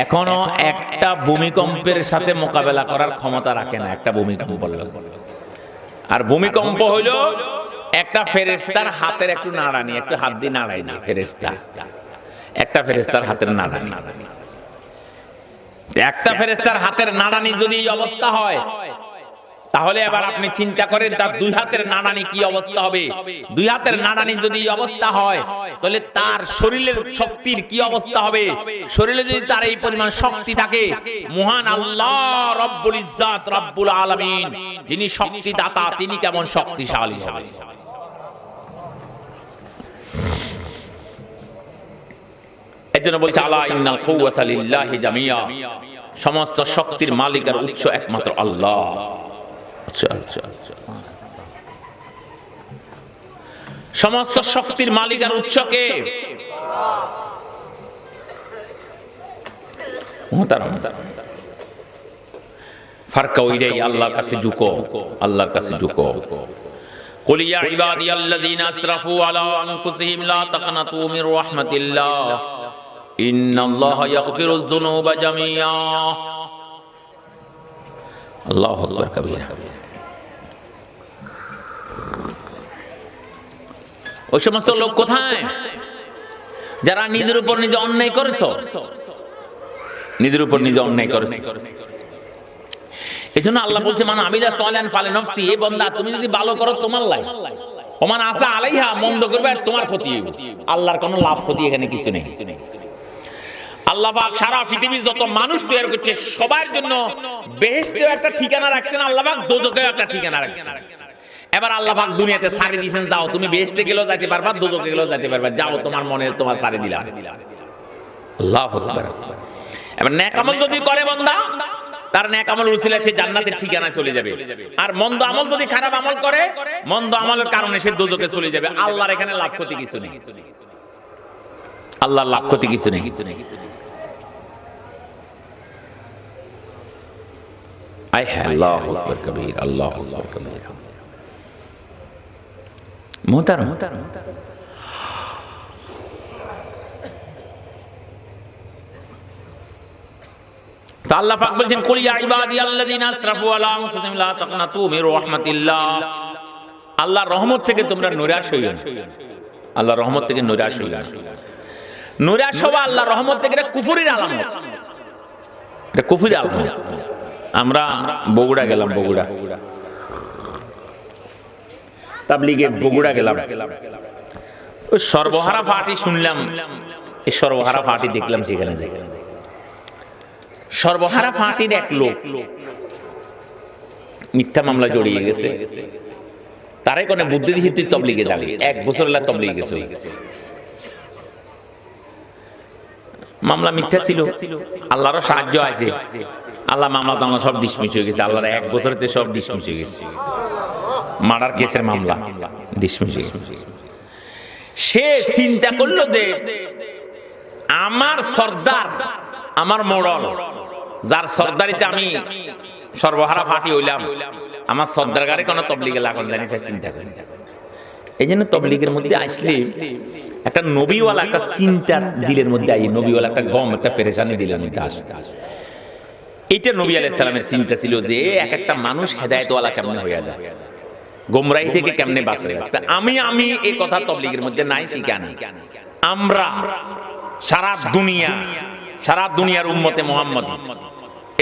এখনো একটা ভূমিকম্পের সাথে মোকাবেলা করার ক্ষমতা রাখে না। একটা ভূমিকম্প, আর ভূমিকম্প হইল একটা ফেরেশতার হাতের একটু নাড়ানি, একটু হাত দিয়ে নাড়াই না ফেরেশতা, একটা ফেরেশতার হাতের নাড়ানি। একটা ফেরেশতার হাতের নাড়ানি যদি এই অবস্থা হয়, তাহলে এবার আপনি চিন্তা করেন তার 2 হাতের নাড়ানি কি অবস্থা হবে। 2 হাতের নাড়ানি যদি এই অবস্থা হয়, তাহলে তার শরীরের শক্তির কি অবস্থা হবে। শরীরে যদি তার এই পরিমাণ শক্তি থাকে, মহান আল্লাহ রব্বুল ইজ্জত রব্বুল আলামিন যিনি শক্তি দাতা, তিনি কেমন শক্তিশালী হবে। এজন্য বলছে আলা ইন্নাল কুওয়াতা লিল্লাহি জামিয়া, সমস্ত শক্তির মালিক আর উৎস একমাত্র আল্লাহ। সমস্ত শক্তির মালিক আর উৎসকে ফারকা ওইটাই, আল্লাহর কাছে ঝুঁকো, আল্লাহর কাছে ঝুঁকো। কুল ইয়া ইবাদিয়াল্লাযীনা আসরাফু আলা আনফুসিহিম লা তাকনাতু মির রাহমাতিল্লাহ ইন্নাল্লাহা ইয়াগফিরুয যুনুবা জামিয়া। আল্লাহু আকবার কবীরা। ওই সমস্ত লোক কোথায় যারা নিজের উপর নিজে অন্যায় করেছো, নিজের উপর নিজে অন্যায় করেছো। এজন্য আল্লাহ বলছে মান আমিলা সালিহান ফালিনাফসি, এ বান্দা তুমি যদি ভালো করো তোমার লাভ, ওমান আসা আলাইহা, মন্দ করবে আর তোমার ক্ষতি হবে। আল্লাহর কোনো লাভ ক্ষতি এখানে কিছু নেই। আল্লাহ পাক সারা পৃথিবীর যত মানুষ তৈরি করছে সবার জন্য বেহেশতেও একটা ঠিকানা রাখছেন, আল্লাহ পাক দোজখেও একটা ঠিকানা রাখছেন। এবার আল্লাহ পাক দুনিয়াতে ছাড়ি দিয়েছেন, যাও তুমি বেহেশতে গেলেও যাইতে পারবা, দোজখে গেলেও যাইতে পারবা, যাও তোমার মনে তোমার ছাড়ি দিলাম। আল্লাহু আকবার। এবার নেক আমল যদি করে বান্দা, তার নেক আমল উসিলা সে জান্নাতের ঠিকানায় চলে যাবে। আর মন্দ আমল যদি খারাপ আমল করে, মন্দ আমলের কারণে সে দোজখে চলে যাবে। আল্লাহর এখানে লাভ ক্ষতি কিছু নেই, আল্লাহর লাভ ক্ষতি কিছু নেই। আয় হ্যাঁ, আল্লাহু আকবার কবীর, আল্লাহু আকবার কবীর। মুহতারাম, তো আল্লাহ পাক বলছেন কুল ইয়া ইবাদিয়াল্লাযীনা আসরাফু আলা আনফুসিহিম লা তাকনাতু মির রাহমাতিল্লাহ আল্লাহর রহমত থেকে তোমরা নিরাশ হইও না, আল্লাহর রহমত থেকে নিরাশ হইও না। নিরাশ হওয়া আল্লাহর রহমত থেকে এটা কুফরির আলামত, এটা কুফরির আলামত। আমরা বগুড়া গেলাম, বগুড়া তাবলীগে বগুড়া গেলাম, ওই সর্বহারা পার্টি শুনলাম, এই সর্বহারা পার্টি দেখলাম সেখানে। সর্বহারা পার্টির এক লোক মিথ্যা মামলা জড়িয়ে গেছে, তারাই কোন বুদ্ধি দিয়েছে তুই তবলীগে যাবি, 1 বছর তবলীগে গেছে। মামলা মিথ্যা ছিল, আল্লাহরও সাহায্য আছে, আল্লাহ মামলা টামলা সব ডিসমিস হয়ে গেছে, আল্লাহর 1 বছরেতে সব ডিসমিস হয়ে গেছে। মার্ডার কেসের মামলা ডিসমিস হয়ে গেছে। সে চিন্তা করলো যে আমার সর্দার, আমার মোড়ল, যার সর্দারিতে আমি সর্বহারা ফাটি হইলাম, আমার সর্দার গারে কোনো তবলীগে লাগান জানি, চিন্তা করি। এই জন্য তবলীগের মধ্যে আসলে একটা নবীওয়ালা একটা চিন্তা দিলের মধ্যে আই, নবীওয়ালা একটা গম, একটা পেরেশানি দিলের মধ্যে আসে। এইটা নবী আলাইহিস সালামের চিন্তা ছিল যে এক একটা মানুষ হেদায়েতওয়ালা কেমনে হইয়া যায়, গোমরাহি থেকে কেমনে বাঁচে। আমি এই কথা তবলীগের মধ্যে নাই শিখানি। আমরা সারা দুনিয়ার উম্মতে মুহাম্মদী,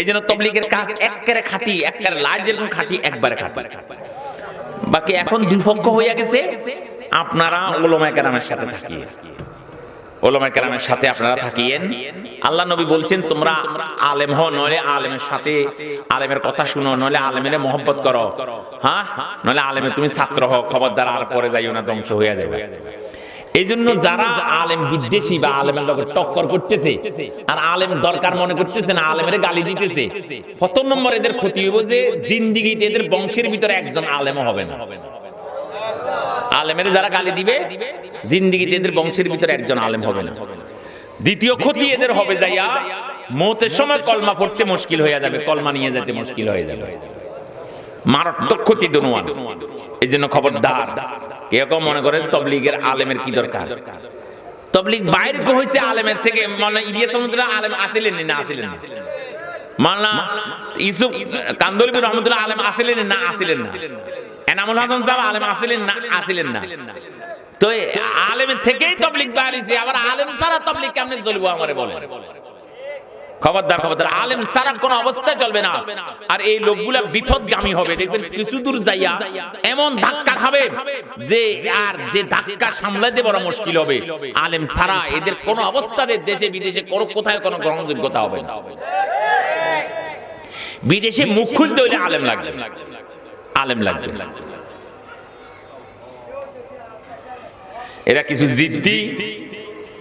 এই জন্য তবলীগের কাজ একবারে খাঁটি, একবারে লাইট যেরকম খাঁটি, একবারে খাঁটি। বাকি এখন দুই পক্ষ হইয়া গেছে, আপনারা উলামায়ে কেরামের সাথে থাকিয়ে, উলামায়ে কেরামের সাথে আপনারা থাকিয়েন। আল্লাহ নবী বলছেন তোমরা আলেম হও, নইলে আলেমের সাথে আলেমের কথা শুনো, নইলে আলেমের মহব্বত করো, হ্যাঁ, নইলে আলেমের তুমি ছাত্র হও, খবরদার আর পরে যাইও না, ধ্বংস হইয়া যাবে। এই জন্য যারা আলেম বিদ্বেষী বা আলেমের লগে টক্কর করতেছে আর আলেম দরকার মনে করতেছে না, আলেমের গালি দিতেছে, প্রথম নম্বর এদের ক্ষতি হইব যে জিন্দিগিতে এদের বংশের ভিতরে একজন আলেমও হবে না। আলেমের যারা গালি দিবে জিন্দিগিতে এদের বংশের ভিতরে একজন আলেম হবে না। দ্বিতীয় ক্ষতি এদের হবে যাইয়া মওতের সময় কলমা পড়তে মুশকিল হয়ে যাবে, কলমা নিয়ে যেতে মুশকিল হয়ে যাবে, মারাত্মক ক্ষতি দুনুয়ান। এই জন্য খবরদার, কেউ মনে করেন তবলীগের আলেমের কি দরকার, তবলীগ বাইরে হয়েছে আলেমের থেকে। মানে ইলিয়াস আলেম আসিলেন না, আসিলেন না, মাওলানা ইউসুফ কান্দলবী রহমতুল্লাহ আলেম আসিলেন না, আসিলেন না, এনামুল হাসান সাহেব আলেম আসিলেন না, আসিলেন না। তো আলেমের থেকেই তবলীগ বাইরে হয়েছে, আবার আলেম ছাড়া তবলীগ কেমনে চলবো আমারে বলে। খবরদার, খবরদার, আলেম ছাড়া কোন অবস্থায় চলবে না। আর এই লোকগুলা বিপদগামী হবে, দেখবেন কিছু দূর যাইয়া এমন ধাক্কা খাবে যে আর যে ধাক্কা সামলাতে বড় মুশকিল হবে। আলেম ছাড়া এদের কোন অবস্থাতে দেশে বিদেশে কোথায় কোনো গ্রহণযোগ্যতা হবে না। বিদেশে মুখ খুলতে হইলে আলেম লাগবে, আলেম লাগবে। এরা কিছু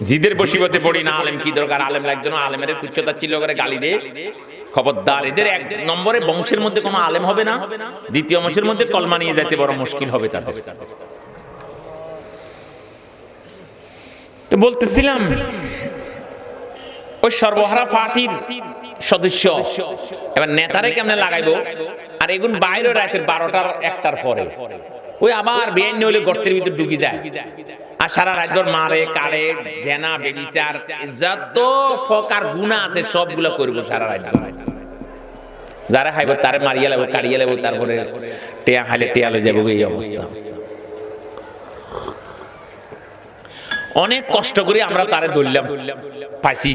জিদের বশীবতে পড়ি না, আলেম কি দরকার, আলেম লাগবে না, আলেমের তুচ্ছতা ছিল করে গালি দে। খবরদার, এদের 1 নম্বরে বংশের মধ্যে কোনো আলেম হবে না, দ্বিতীয় বংশের মধ্যে কলমা নিয়ে যেতে বড় মুশকিল হবে তাদের। তো বলতেছিলাম ওই সর্বহারা পার্টির সদস্য এবার নেতারে কেমনে লাগাইবো, আর এগুন বাইরে রাতের 12টার 1টার পরে ওই আবার বেআইন হলে গর্তের ভিতর ঢুকি যায়, আর সারা রাত মারে কাড়ে জেনা বেবিচার যত প্রকার গুনাহ আছে সবগুলো করবো সারা রাত। যারা খাইব তারে মারিয়া লাগবো, কাড়িয়া লাগবো, তারপরে টেয়া খাইলে টেয়া লয়ে যাবো, এই অবস্থা। অনেক কষ্ট করে আমরা তারে ধরলাম, পাইছি,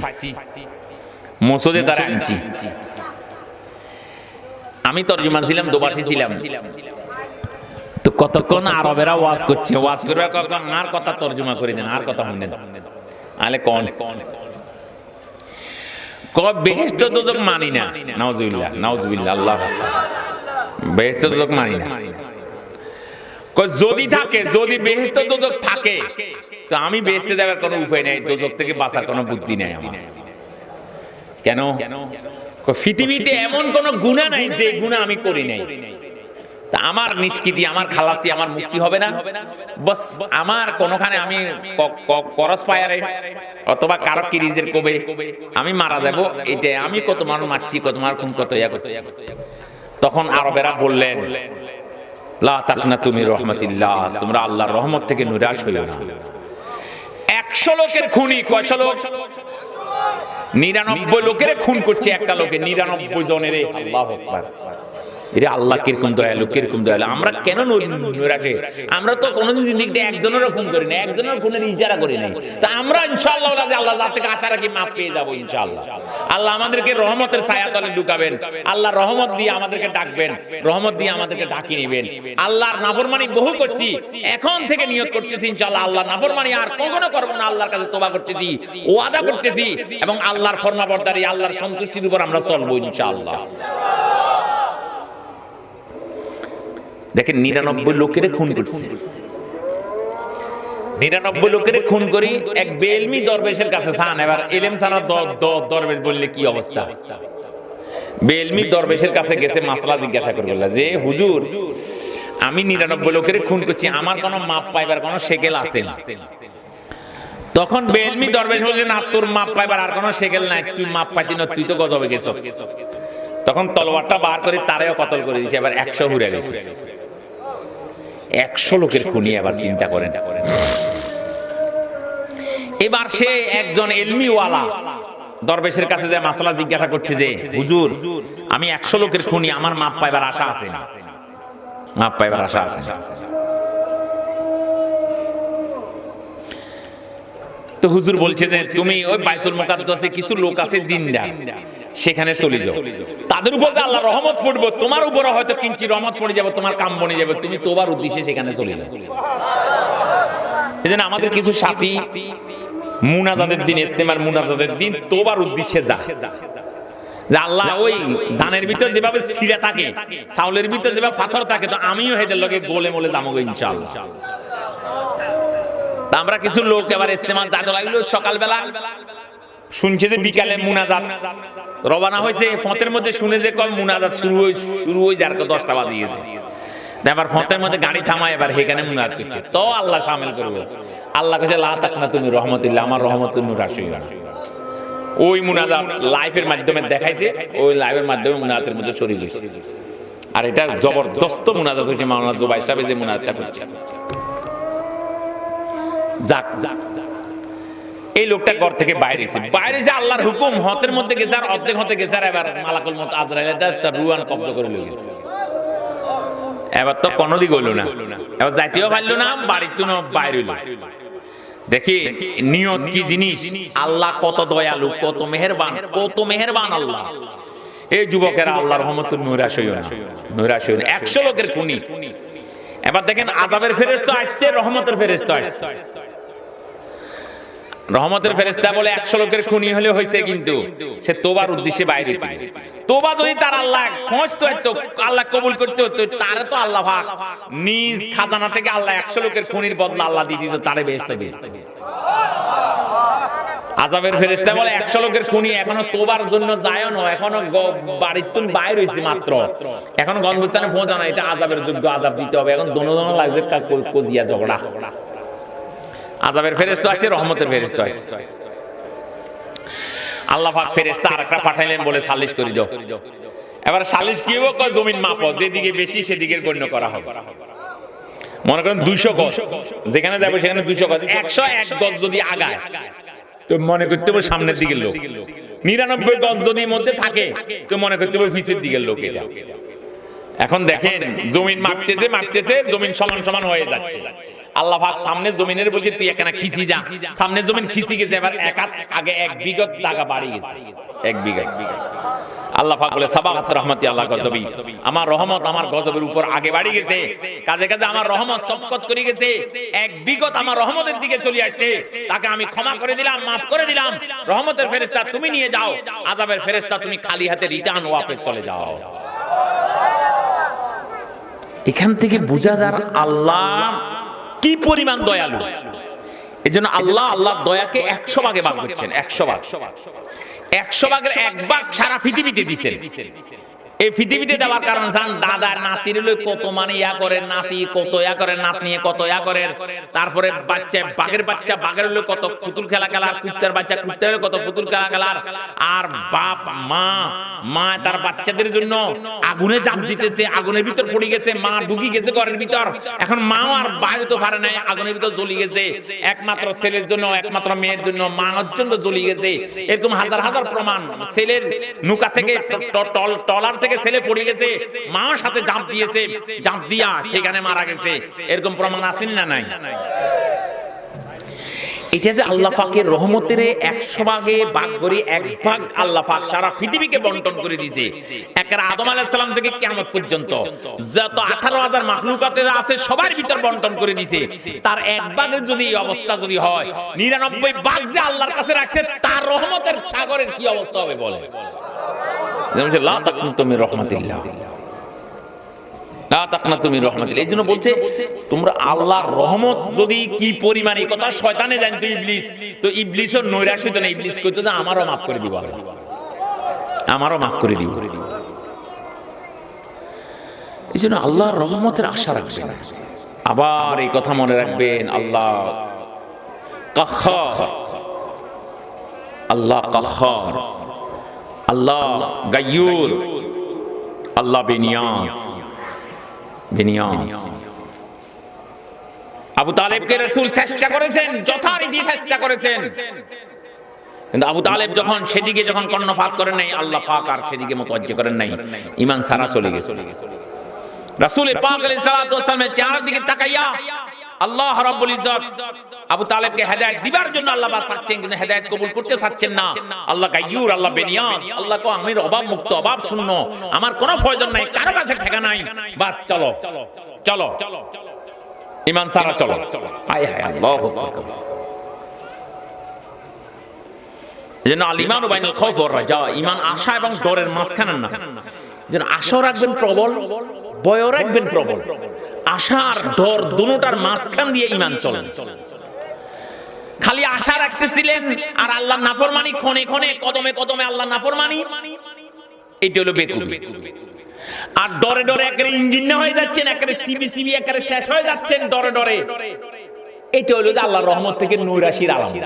মসজিদে তারা আনছি। আমি তরজমান ছিলাম, দোবাসী ছিলাম। তো কতক্ষণ আরবেরা ওয়াজ করছে, ওয়াজ করে আর কথা তর্জমা করে দেন, আর কথা শুনে আলে কোন বেহেশত দোজখ মানি না, নাউজুবিল্লাহ, নাউজুবিল্লাহ, আল্লাহ, বেহেশত দোজখ মানি না। যদি থাকে, যদি বেহেশত দোজখ থাকে, তো আমি বেহেশতে যাওয়ার কোনো উপায় নাই, দোজখ থেকে বাঁচার কোনো বুদ্ধি নাই আমার। কেন? পৃথিবীতে এমন কোন গুনাহ নাই যে গুনাহ আমি করি নাই। আমার নিষ্কৃতি, আমার খালাসি, আমার মুক্তি হবে না। বস আমার কোনখানে আমি করস পায়ারে অথবা কারো কিরিজের কবে আমি মারা যাব, এটা আমি কত মানুষ মারছি, কত মানুষ খুন, কত ইয়া করছি। তখন আরবেরা বললেন, লা তাকনাতু মির রাহমাতিল্লাহ, তোমরা আল্লাহর রহমত থেকে নিরাশ হইও না। 100 লোকের খুনি, কয়শো লোক? 99 লোকের খুন করছে একটা লোকে, 99 জনের। আল্লাহু আকবার। এটা আল্লাহ কিরকম দয়ালু, কিরকম দয়ালু। আমরা কেন নৈরাশে? আমরা তো কোনোদিন জিন্দেগিতে একজনেরও খুন করি না, একজনের খুনের ইজারা করি নাই। তা আমরা ইনশাআল্লাহ আল্লাহ যার থেকে আশা রাখি মাফ পেয়ে যাবো ইনশাআল্লাহ। আল্লাহ আমাদেরকে রহমতের ছায়াতলে ঢুকাবেন, আল্লাহ রহমত দিয়ে আমাদেরকে ডাকবেন, রহমত দিয়ে আমাদেরকে ডাকি নেবেন। আল্লাহর নাফরমানি বহু করছি, এখন থেকে নিয়ত করতেছি ইনশাআল্লাহ আল্লাহ নাফরমানি আর কখনো করবো না। আল্লাহর কাছে তওবা করতেছি, ওয়াদা করতেছি, এবং আল্লাহর ফরমাবরদারি, আল্লাহর সন্তুষ্টির উপর আমরা চলবো ইনশাআল্লাহ। দেখেন 99 লোকের খুন করছে, 99 লোকের খুন করি এক বেলমি দরবেশের কাছে চান। এবার এলেম ছাড়া দরবেশ বললে কি অবস্থা? বেলমি দরবেশের কাছে গেছে, মাসলা জিজ্ঞাসা করে বলল যে হুজুর আমি 99 লোকের খুন করছি, আমার কোনো মাপ পাইবার কোনো সেকেল আছে না? তখন বেলমি দরবেশ বলছে না, তোর মাপ পাইবার আর কোনো সেকেল নাই, তুই মাপ পাইতি না, তুই তো গজবে গেছ। তখন তলোয়ারটা বার করে তারেও কতল করে দিয়েছে। এবার 100 হুরে গেছে, 100 লোকের খুনি। আবার চিন্তা করেন, এবার সে একজন এলমিওয়ালা দরবেশের কাছে যায় মাসলা জিজ্ঞাসা করছে যে হুজুর আমি 100 লোকের খুনি, আমার মাপ পাইবার আশা আছে না? মাপ পাইবার আশা আছে? তো হুজুর বলছে যে তুমি ওই বাইতুল মুকাদ্দাসে কিছু লোক আছে দিনদার, সেখানে চলে যাও, তাদের উপর আল্লাহ রহমত পড়বে, তোমার উপরে হয়তো কিঞ্চিত রহমত পড়ে যাবে, তোমার কাম বনে যাবে, তুমি তোবার উদ্দেশ্যে সেখানে চলে যাও। এজন্য আমাদের কিছু সাথী মুনাজাতের দিন, ইস্তেমার মুনাজাতের দিন তোবার উদ্দেশ্যে যায়, যে আল্লাহ ওই ধানের ভিতর যেভাবে ছিঁড়ে থাকে, চাউলের ভিতর যেভাবে পাথর থাকে, তো আমিও হেদের লগে গোলে মোলে যাবো ইনশাআল্লাহ। আমরা কিছু লোক এবার ইস্তেমা যাতে লাগলো, সকালবেলা শুনছে যে বিকালে মুনাজাত রওনা হয়েছে, ফতের মধ্যে শুনে যে কয় মুনাজাত শুরু হয়ে যার 10টা বাজে গেছে। এবার ফতের মধ্যে গাড়ি থামায়, এবার সেখানে মুনাজাত করছে, তো আল্লাহ শামিল করবে। আল্লাহ কাছে লা তাকনা তুমি রহমতুল্লাহ, আমার রহমতুন নূর আসিবা। ওই মুনাজাত লাইভের মাধ্যমে দেখাইছে, ওই লাইভের মাধ্যমে মুনাজাতের মধ্যে ছড়িয়ে গেছে। আর এটা জবরদস্ত মুনাজাত হয়েছে, মাওলানা জুবাইর সাহেব যে মুনাজাতটা করছে। যাক, এই লোকটা ঘর থেকে বাইরে এসে আল্লাহর হুকুম হতের মধ্যে গেছে, আর অর্ধেক হতে গেছে, আর এবার মালাকুল মউত আজরাইল তার রুহান কবজা করে লয়ে গেছে। এবার তো কোনো দিক হইল না, এবার যাইতেও পারলো না, বাড়িতে বাইরে হইল। দেখি নিয়ত কি জিনিস, আল্লাহ কত দয়ালু, কত মেহেরবান, কত মেহেরবান আল্লাহ। এই যুবকেরা আল্লাহর রহমতুল নৈরাশ হইও না, নৈরাশ হইও না। 100 লোকের খুনি। এবার দেখেন আযাবের ফেরেশতা আসছে, রহমতের ফেরেশতা আসছে। রহমতের ফেরেশতা বলে 100 লোকের খুনি হলে হয়েছে, কিন্তু সে তোবার উদ্দেশ্যে বাইরে ছিল। তোবা যদি তার আল্লাহ পৌঁছতো, আল্লাহ কবুল করতে হতো, তারে তো আল্লাহ পাক নিজ খাজানা থেকে আল্লাহ 100 লোকের খুনির বদলা আল্লাহ দিয়ে দিত, তারে বেহেশতে দিত। আযাবের ফেরেশতা বলে 100 লোকের খুনি এখনো তোবার জন্য যায় না, এখনো বাড়িতে বাইরে হইছে মাত্র, এখনো গন্তব্যস্থানে পৌঁছা না, এটা আযাবের যোগ্য, আযাব দিতে হবে। এখন দোনো লাগছে কজিয়া ঝগড়া। আযাবের ফেরেশতা আছে, রহমতের ফেরেশতা আছে। আল্লাহ পাক ফেরেশতা আরেকটা পাঠাইলেন, বলে সালিশ করে দাও। এবার সালিশ কি হবে? কয় জমিন মাপো, যেদিকে বেশি সেদিকে গণ্য করা হবে। মনে করেন 200 গজ, যেখানে যাবে সেখানে 200 গজ, 101 গজ যদি আগায় তো মনে করতে হবে সামনের দিকের লোক, 99 গজ যদি মধ্যে থাকে তো মনে করতে হবে পিছের দিকের লোক। এটা এখন দেখেন জমিন মাপতেছে, জমিন সমান সমান হয়ে যাচ্ছে। আল্লাহ পাক সামনে জমিনের বলছে তুই এখানে খিচি যা, সামনে জমিন খিচি গেছে, এবার আগে 1 বিঘা জায়গা বাড়ি গেছে, 1 বিঘা। আল্লাহ পাক বলে সাবাকাত রহমতি আল্লাহ গজবি, আমার রহমত আমার গজবের উপর আগে বাড়ি গেছে, কাজে কাজে আমার রহমত সবকত করে গেছে, 1 বিগত আমার রহমতের দিকে চলে আসছে, তাকে আমি ক্ষমা করে দিলাম, মাফ করে দিলাম। রহমতের ফেরেশতা তুমি নিয়ে যাও, আযাবের ফেরেশতা তুমি খালি হাতে রিটার্ন ওয়াপস চলে যাও। এখান থেকে বোঝা যায় আল্লাহ কি পরিমাণ দয়ালু। এজন্য আল্লাহর দয়াকে 100 ভাগে ভাগ করছেন, 100 ভাগ, 100 ভাগের 1 ভাগ সারা পৃথিবীতে দিয়েছেন। এই পৃথিবীতে দেওয়ার কারণ দাদা নাতির কত মানে ইয়া করে, নাতি কত ইয়া করে, নাতনি কত ইয়া করে, তারপরে বাচ্চা বাঘের বাচ্চা বাঘের কত পুতুল খেলা খেলার, কুত্তার বাচ্চা কুত্তার কত পুতুল খেলা খেলার, আর বাপ মা তার বাচ্চাদের জন্য আগুনে জাপ দিতেছে, আগুনের ভিতর পড়ে গেছে, মা ঢুকি গেছে ঘরের ভিতর, এখন মাও আর বাইরে তো পারে নাই, আগুনের ভিতর জ্বলি গেছে, একমাত্র ছেলের জন্য একমাত্র মেয়ের জন্য মা পর্যন্ত জ্বলি গেছে। এরকম হাজার হাজার প্রমাণ। ছেলের নুকা থেকে টলার থেকে থেকে ছেলে পড়ে গেছে, মার সাথে জাম্প দিয়েছে, জাম্প দিয়া সেখানে মারা গেছে, এরকম প্রমাণ আছে না নাই? এটা যে আল্লাহ পাকের রহমতের 100 ভাগে ভাগ করে 1 ভাগ আল্লাহ পাক সারা পৃথিবীকে বন্টন করে দিয়েছে। একেবারে আদম আলাইহিস সালাম থেকে কিয়ামত পর্যন্ত যত 18,000 মাখলুকাতে আছে সবার ভিতর বন্টন করে দিয়েছে। তার 1 ভাগের যদি এই অবস্থা যদি হয়, 99 ভাগ যে আল্লাহর কাছে রাখছে, তার রহমতের সাগরের কি অবস্থা হবে বলে? যেমন লা তাকনাতু মির রাহমাতিল্লাহ, তুমি রহমতুল্লাহ। এই জন্য বলছে তোমরা আল্লাহর রহমত যদি কি পরিমাণ, এই কথা শয়তানে জানতো, ইবলিস তো ইবলিসও নৈরাশ হইতো না, ইবলিস কইতো যে আমারও মাফ করে দিব, আমারও মাফ করে দিব। এই জন্য আল্লাহর রহমতের আশা রাখবেন। আবার এই কথা মনে রাখবেন, আল্লাহ কাহ্হার, আল্লাহ কাহ্হার, আল্লাহ গায়্যুর, আল্লাহ বেনিয়াস। আবু তালেবকে রাসূল চেষ্টা করেছেন, যথারীতি চেষ্টা করেছেন, কিন্তু আবু তালেব যখন সেদিকে যখন কর্ণপাত করেন নাই, আল্লাহ পাক আর সেদিকে মুতওয়াজ্জিহ করেন নাই, ঈমান সারা চলে গেছে। রাসূল পাক আলাইহিস সালাতু ওয়াস সালামের চেহারার দিকে তাকাইয়া আল্লাহ রাব্বুল ইজ্জত আবু তালেবকে হেদায়েত দিবার জন্য আল্লাহ পাক চাচ্ছেন, কিন্তু হেদায়েত কবুল করতে চাচ্ছেন না। আল্লাহ গায়্যুর, আল্লাহ বেনিয়াস, আল্লাহ কো আমি অভাব মুক্ত, অভাব শূন্য, আমার কোনো প্রয়োজন নাই, কারো কাছে ঠেকা নাই, বাস চলো চলো ঈমান সারা চলো। হায় হায়, আল্লাহু আকবার। যেন আল ঈমানু বাইনাল খাউফ ওয়ার রাজা, ঈমান আশা এবং ডরের মাঝখানে না। যেন আশা রাখবেন প্রবল, ভয় রাখবেন প্রবল, আশার ডর দুটোটার মাঝখান দিয়ে ঈমান চলে। খালি আশা রাখতেছিলেন আর আল্লাহর নাফরমানি, ক্ষণে ক্ষণে কদমে কদমে আল্লাহর নাফরমানি, এটা হলো বেকুবি। আর ডরে ডরে একেবারে ইঞ্জিন হয়ে যাচ্ছেন, একেবারে সিবি সিবি একেবারে শেষ হয়ে যাচ্ছেন ডরে ডরে, এটা হলো আল্লাহর রহমত থেকে নৈরাশির আলামত।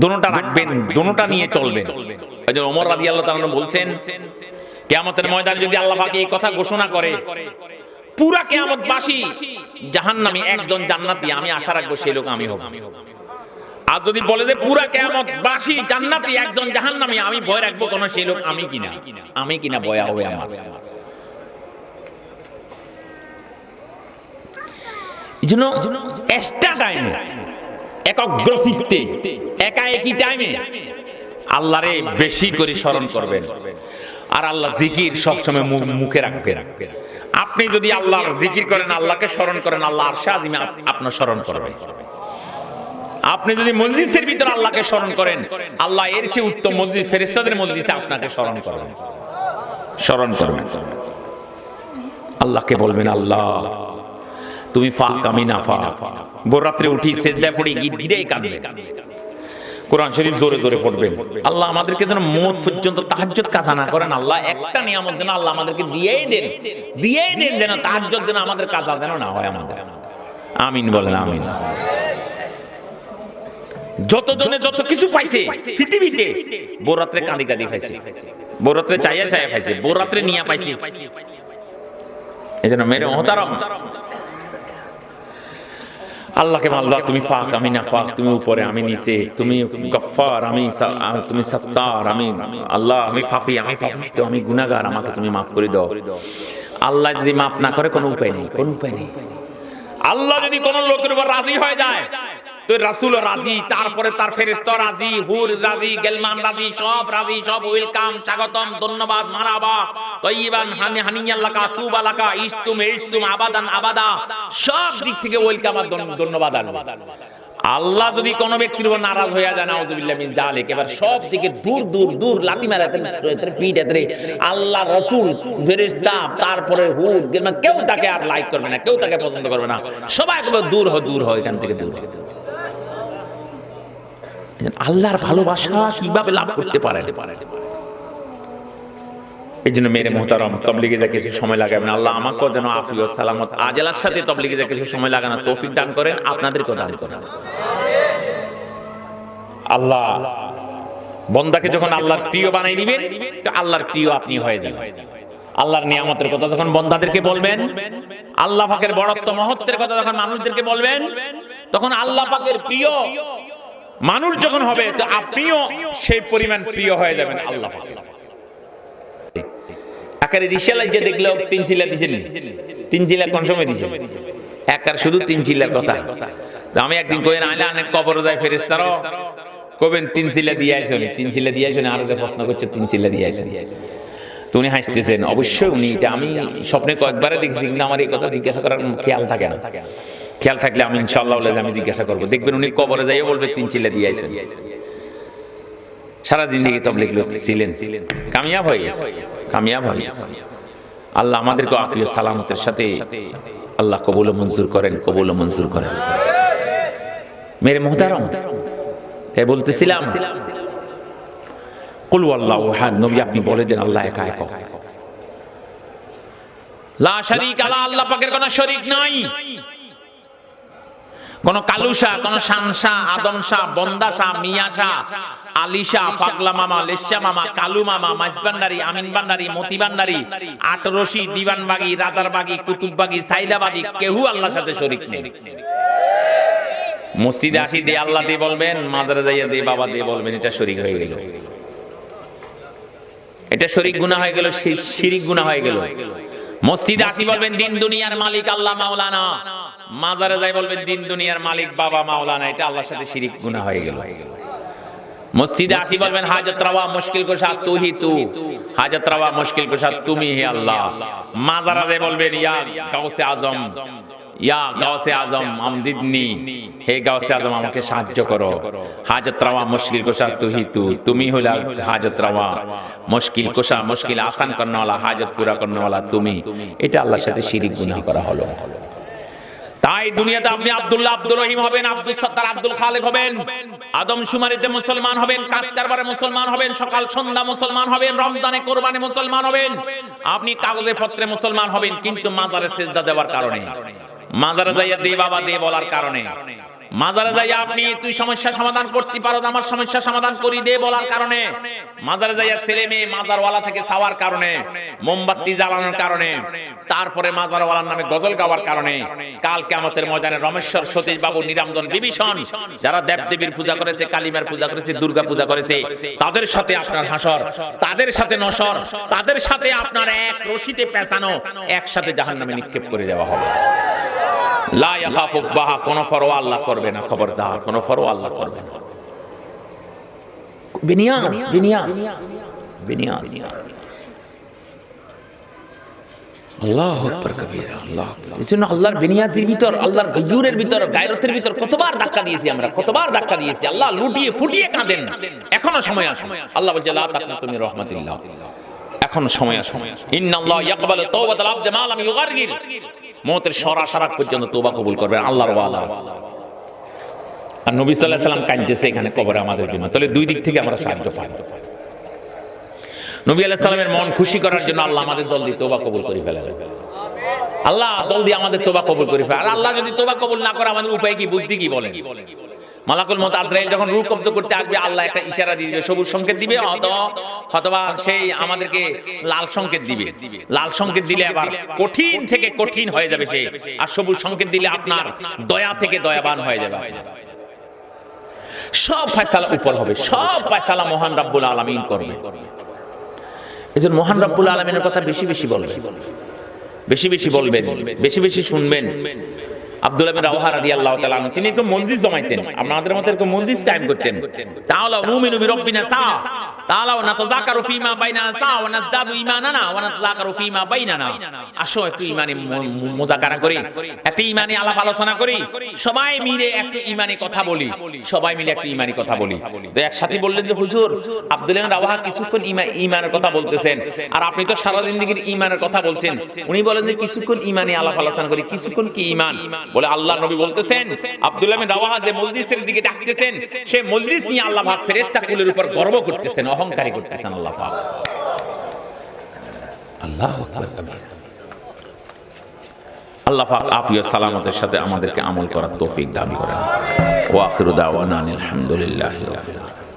দুটোটা রাখবেন, দুটোটা নিয়ে চলবেন। এইজন্য ওমর রাদিয়াল্লাহু তাআলা বলছেন, কিয়ামতের ময়দানে যদি আল্লাহ পাক এই কথা ঘোষণা করে, পুরা কিয়ামতবাসী জাহান্নামী, একজন জান্নাতি, আমি আশা রাখবো সেই লোক আমি হব। আর যদি বলে যে পুরা কিয়ামতবাসী জান্নাতি, একজন জাহান্নামী, আমি ভয় রাখবো কোন সেই লোক আমি কিনা ভয় হবে আমার। এইজন্য এক্সট্রা টাইমে, একগ্রচিত্তে, একাএকি টাইমে আল্লাহরে বেশি করে স্মরণ করবেন। আর আল্লাহ জিকির সবসময় মুখে রাখবেন। আপনি যদি আল্লাহর জিকির করেন, আল্লাহকে স্মরণ করেন, আল্লাহ আরশে আজিমে আপনার স্মরণ করবেন। আপনি যদি মজলিসের ভিতর আল্লাহকে স্মরণ করেন, আল্লাহ এর চেয়ে উত্তম মজলিস, ফেরেশতাদের মজলিসে আপনাকে স্মরণ করবেন। আল্লাহকে বলবেন, আল্লাহ তুমি পাক, আমি না পাক। ভোর রাত্রে উঠি সিজদায় পড়ি, গিরে কাঁদবেন, কোরআন শরীফ জোরে জোরে পড়বেন। আল্লাহ আমাদেরকে যেন মওত পর্যন্ত তাহাজ্জুদ কাজা না করেন। আল্লাহ একটা নিয়ামত যেন আল্লাহ আমাদেরকে দিয়েই দেন, যেন তাহাজ্জুদ যেন আমাদের কাজা যেন না হয় আমাদের। আমিন বলেন, আমিন। যতজনে যত কিছু পাইছে পৃথিবীতে, ভোর রাত্রে কাঁদি কাঁদি খাইছে, ভোর রাত্রে চাইয়া চাইয়া খাইছে, ভোর রাত্রে নিয়া পাইছে। এজন্য মেরে মোহতারাম, আল্লাহকে আল্লাহ তুমি পাক, আমি না পাক, তুমি উপরে, আমি নিচে, তুমি গফফার, তুমি সত্তার, আমি আল্লাহ, আমি পাপী, আমি পাপিষ্ঠ, আমি গুনাহগার, আমাকে তুমি মাফ করে দাও। আল্লাহ যদি মাফ না করে, কোনো উপায় নেই। আল্লাহ যদি কোন লোকের উপর রাজি হয়ে যায়, তো রাসূল রাজি, তারপরে তার ফেরেশতা রাজি, হুর রাজি, গেলমান রাজি, সব রাজি, সব ওয়েলকাম, স্বাগতম, ধন্যবাদ, মারহাবা, তাইয়িবান, হানিয়ান লাকা, তুবা লাকা, ইশতুম আবাদান আবাদা, সব দিক থেকে ওয়েলকাম আর ধন্যবাদ। আল্লাহ যদি কোন ব্যক্তির উপর নারাজ হয়ে যায়, নাউযুবিল্লাহ মিন যালিক, এবার সব দিকে দূর লাথি মারাতে ফিটাতে আল্লাহ, রাসূল, ফেরেশতা, তারপরে হুর, গেলমান, কেউ তাকে আর লাইক করবে না, কেউ তাকে পছন্দ করবে না, সবাই দূর হয় এখান থেকে দূর। আল্লাহর ভালোবাসা কিভাবে লাভ করতে পারে? এই জন্য মেরে মোহতারাম, তাবলীগে যা কিছু সময় লাগাবেন, আল্লাহ আমাকেও যেন আফিয়ত সালামত আজেলার সাথে তাবলীগে যা কিছু সময় লাগানোর তৌফিক দান করেন, আপনাদেরকেও দান করেন। আল্লাহ বান্দাকে যখন আল্লাহর প্রিয় বানাই দিবেন, তো আল্লাহর প্রিয় আপনি হয়ে যাবেন। আল্লাহর নিয়ামতের কথা যখন বান্দাদেরকে বলবেন, আল্লাহ পাকের বড়ত্ব মহত্বের কথা যখন মানুষদেরকে বলবেন, তখন আল্লাহ পাকের প্রিয় মানুষ যখন হবে, তো আপনিও সেই পরিমাণ প্রিয় হয়ে যাবেন আল্লাহ পাকের। আকারে রিসালাই যে দেখলো 3 চিল্লা দিছেন, 3 চিল্লা কোন সময় দিছেন? একার শুধু 3 চিল্লার কথা। আমি একদিন কইন আইলে অনেক কবরে যায় ফেরেশতারা কবেন 3 চিল্লা দিয়ে আইছেন, 3 চিল্লা দিয়ে আইছেন, আর যে প্রশ্ন করছে 3 চিল্লা দিয়ে আইছেন। তো উনি হাসতেছেন। অবশ্যই উনি এটা আমি স্বপ্নে কয়েকবারে দেখছি, কিন্তু আমার এই কথা জিজ্ঞাসা করার খেয়াল থাকে না। খেয়াল থাকলে আমি ইনশাআল্লাহ আমি জিজ্ঞাসা করবো। দেখবেন উনি কবরে যাইও বলবে 3 চিল্লা দিয়ে আইছেন। সারা জিন্দেগি তাবলীগ ছিলেন, কামিয়াব হয়ে গেছে, কামিয়াব হয়ে গেছে। আল্লাহ আমাদেরকে আফিয়ত সালামতের সাথে আল্লাহ কবুল ও মঞ্জুর করেন, কবুল ও মঞ্জুর করেন। মেরে মুহতারাম, তাই বলতেছিলাম কুল ওয়াল্লাহু আহাদ, নবী আপনি বলে দেন আল্লাহ একা একক, লা শারীকা লা, আল্লাহ পাকের কোনো শরীক নাই। কোন কালুশা, কোন শানশা, আদমশা, বন্দাশা, মিয়াশা, আলিশা, পাগলা মামা, লেশা মামা, কালু মামা, মাইজবান্ডারি, আমিন বান্ডারি, মতি বান্ডারি, আটরশি, দিবানবাগি, রাদারবাগি, কুতুববাগি, সাইদাবাগি, কেউ আল্লাহর সাথে শরীক নেই। মসজিদে আসি দে আল্লাহ দিয়ে বলবেন, মাজারে যাইয়া দে বাবা দিয়ে বলবেন, এটা শরীক হয়ে গেল, এটা শরীক গুনাহ হয়ে গেল, শিরিক গুনাহ হয়ে গেল। মসজিদে আসি বলবেন দিন দুনিয়ার মালিক আল্লাহ মাওলানা, মাজারে যাই বলবেন দিন দুনিয়ার মালিক বাবা মাওলানা, এটা আল্লাহর সাথে শিরিক গুনাহ হয়ে গেল। মসজিদে আসি বলবেন হাজত রাওয়া মুশকিল কুশা তু হি তু, হাজত রাওয়া মুশকিল কুশা তুমি হি আল্লাহ। মাজারে যাই বলবেন ইয়া গাউসে আজম, ইয়া গাউসে আজম আমদিদনি, হে গাউসে আজম আমাকে সাহায্য করো। হাজত রাওয়া মুশকিল কুশা তু হি তু, তুমি হলা হাজত রাওয়া, মুশকিল কুশা মুশকিল আসান করনে ওয়ালা, হাজত পুরা করনে ওয়ালা তুমি। এটা আল্লাহর সাথে শিরিক গুনাহ করা হলো। তাই দুনিয়াতে আপনি আব্দুল্লাহ, আব্দুর রহিম হবেন, আব্দুল সত্তার, আব্দুল খালেক হবেন, আদম শুমারিতে মুসলমান হবেন, কাজ কারবারে মুসলমান হবেন, সকাল সন্ধ্যা মুসলমান হবেন, রমজানে কোরবানে মুসলমান হবেন, আপনি কাগজে পত্রে মুসলমান হবেন, কিন্তু মাজারে সিজদা দেওয়ার কারণে, মাজারে যাইয়া দে বাবা দে বলার কারণে, মাজারে যাইয়া আপনি তুই সমস্যা সমাধান করতে পারো, আমার সমস্যা সমাধান করি দে বলার কারণে, মাজারে যাইয়া ছেলে মেয়ে মাজারওয়ালা থেকে চাওয়ার কারণে, মোমবাতি জ্বালানোর কারণে, তারপরে মাজারওয়ালার নামে গজল গাওয়ার কারণে, কাল কিয়ামতের ময়দানে রমেশ্বর, সতীশ বাবু, নিরঞ্জন, বিভীষণ, যারা দেবদেবীর পূজা করেছে, কালিমার পূজা করেছে, দুর্গা পূজা করেছে, তাদের সাথে আপনার হাসর, তাদের সাথে নসর, তাদের সাথে আপনার এক রশিতে পেঁচানো, একসাথে জাহান্নামে নিক্ষেপ করে দেওয়া হবে। লা ইয়াখাফু বাহা, কোন ফরওয়া আল্লাহ করবে না, খবরদার কোন ফরওয়া আল্লাহ করবে না। বিনিয়াস বিনিয়াস বিনিয়াস, আল্লাহু আকবার কবীরা, আল্লাহ। এজন্য আল্লাহর বিনিয়াসের ভিতর, আল্লাহর গয়ুরের ভিতর, গায়রতের ভিতর কতবার ধাক্কা দিয়েছি আমরা, কতবার ধাক্কা দিয়েছি। আল্লাহ লুটিয়ে ফুটিয়ে কাঁদেন না, এখনো সময় আছে। আল্লাহ বলছে লা তাকনাতু মির রাহমাতিল্লাহ, এখনো সময় আছে। ইন্নাল্লাহ ইয়াকবালু তাওবাতাল আবদি মা লাম ইউগারগির, মওতের সরাসরাক পর্যন্ত তওবা কবুল করবেন, আল্লাহর ওয়াদা আছে। আর নবী সাল্লাল্লাহু আলাইহি ওয়াসাল্লাম কাঁদতেছে এখানে কবরে আমাদের জন্য। তাহলে দুই দিক থেকে আমরা সাহায্য পাই। নবী আলাইহিস সালামের মন খুশি করার জন্য আল্লাহ আমাদের জলদি তওবা কবুল করে ফেলেন। আল্লাহ জলদি আমাদের তওবা কবুল করে ফেলে। আর আল্লাহ যদি তওবা কবুল না করে আমাদের উপায় কি, বুদ্ধি কি বলেন? মালাকুল মউত আজরাইল যখন রূহ কবজ করতে আসবে, আল্লাহ একটা ইশারা দিবে, সবুজ সংকেত দিবে, অথবা সেই আমাদেরকে লাল সংকেত দিবে। লাল সংকেত দিলে আবার কঠিন থেকে কঠিন হয়ে যাবে সে, আর সবুজ সংকেত দিলে আপনার দয়া থেকে দয়াবান হয়ে যাবে। সব ফয়সালা উপর হবে, সব ফয়সালা মহান রব্বুল আলামিন করবে। এজন্য মহান রব্বুল আলামিনের কথা বেশি বেশি বলবেন, বেশি বেশি বলবেন, বেশি বেশি শুনবেন। আব্দুল্লাহ বিন রাওয়াহা রাদিয়াল্লাহু তাআলা আনহু তিনি একটু মজলিস জমাইতেন, আমাদের মতো এরকম মজলিস টাইম করতেন। তাআলা নুমিনু বিরাব্বিনা সা, তাআলা নাতাযাকারু ফীমা বাইনানা সা ওয়া নাজদাদু ঈমানানা ওয়া নাতাযাকারু ফীমা বাইনানা। আসো একটু ঈমানি মুযাকারা করি, একটু ঈমানি আলাপ আলোচনা করি, সবাই মিলে একটু ঈমানি কথা বলি, সবাই মিলে একটু ঈমানি কথা বলি। তো একসাথে বললেন যে হুজুর আব্দুল্লাহ বিন রাওয়াহা কিছুক্ষণ ঈমানের কথা বলতেছেন, আর আপনি তো সারা জিন্দেগীর ঈমানের কথা বলছেন। উনি বলেন যে কিছুক্ষণ ঈমানি আলাপ আলোচনা করি, কিছুক্ষণ কি ঈমান? বলে আল্লাহ নবী বলতেছেন আব্দুল্লাহ বিন রাওয়াহা যে মজলিসের দিকে ডাকতেছেন, সেই মজলিস নিয়ে আল্লাহ পাক ফেরেশতা কুলের উপর গর্ব করতেছেন, অহংকারী করতেছেন আল্লাহ পাক। আল্লাহু আকবার। আল্লাহ পাক আফিয়ত সালামতের সাথে আমাদেরকে আমল করার তৌফিক দান করেন। ওয়া আখিরু দাওয়ানা আলহামদুলিল্লাহি রাব্বিল আলামিন।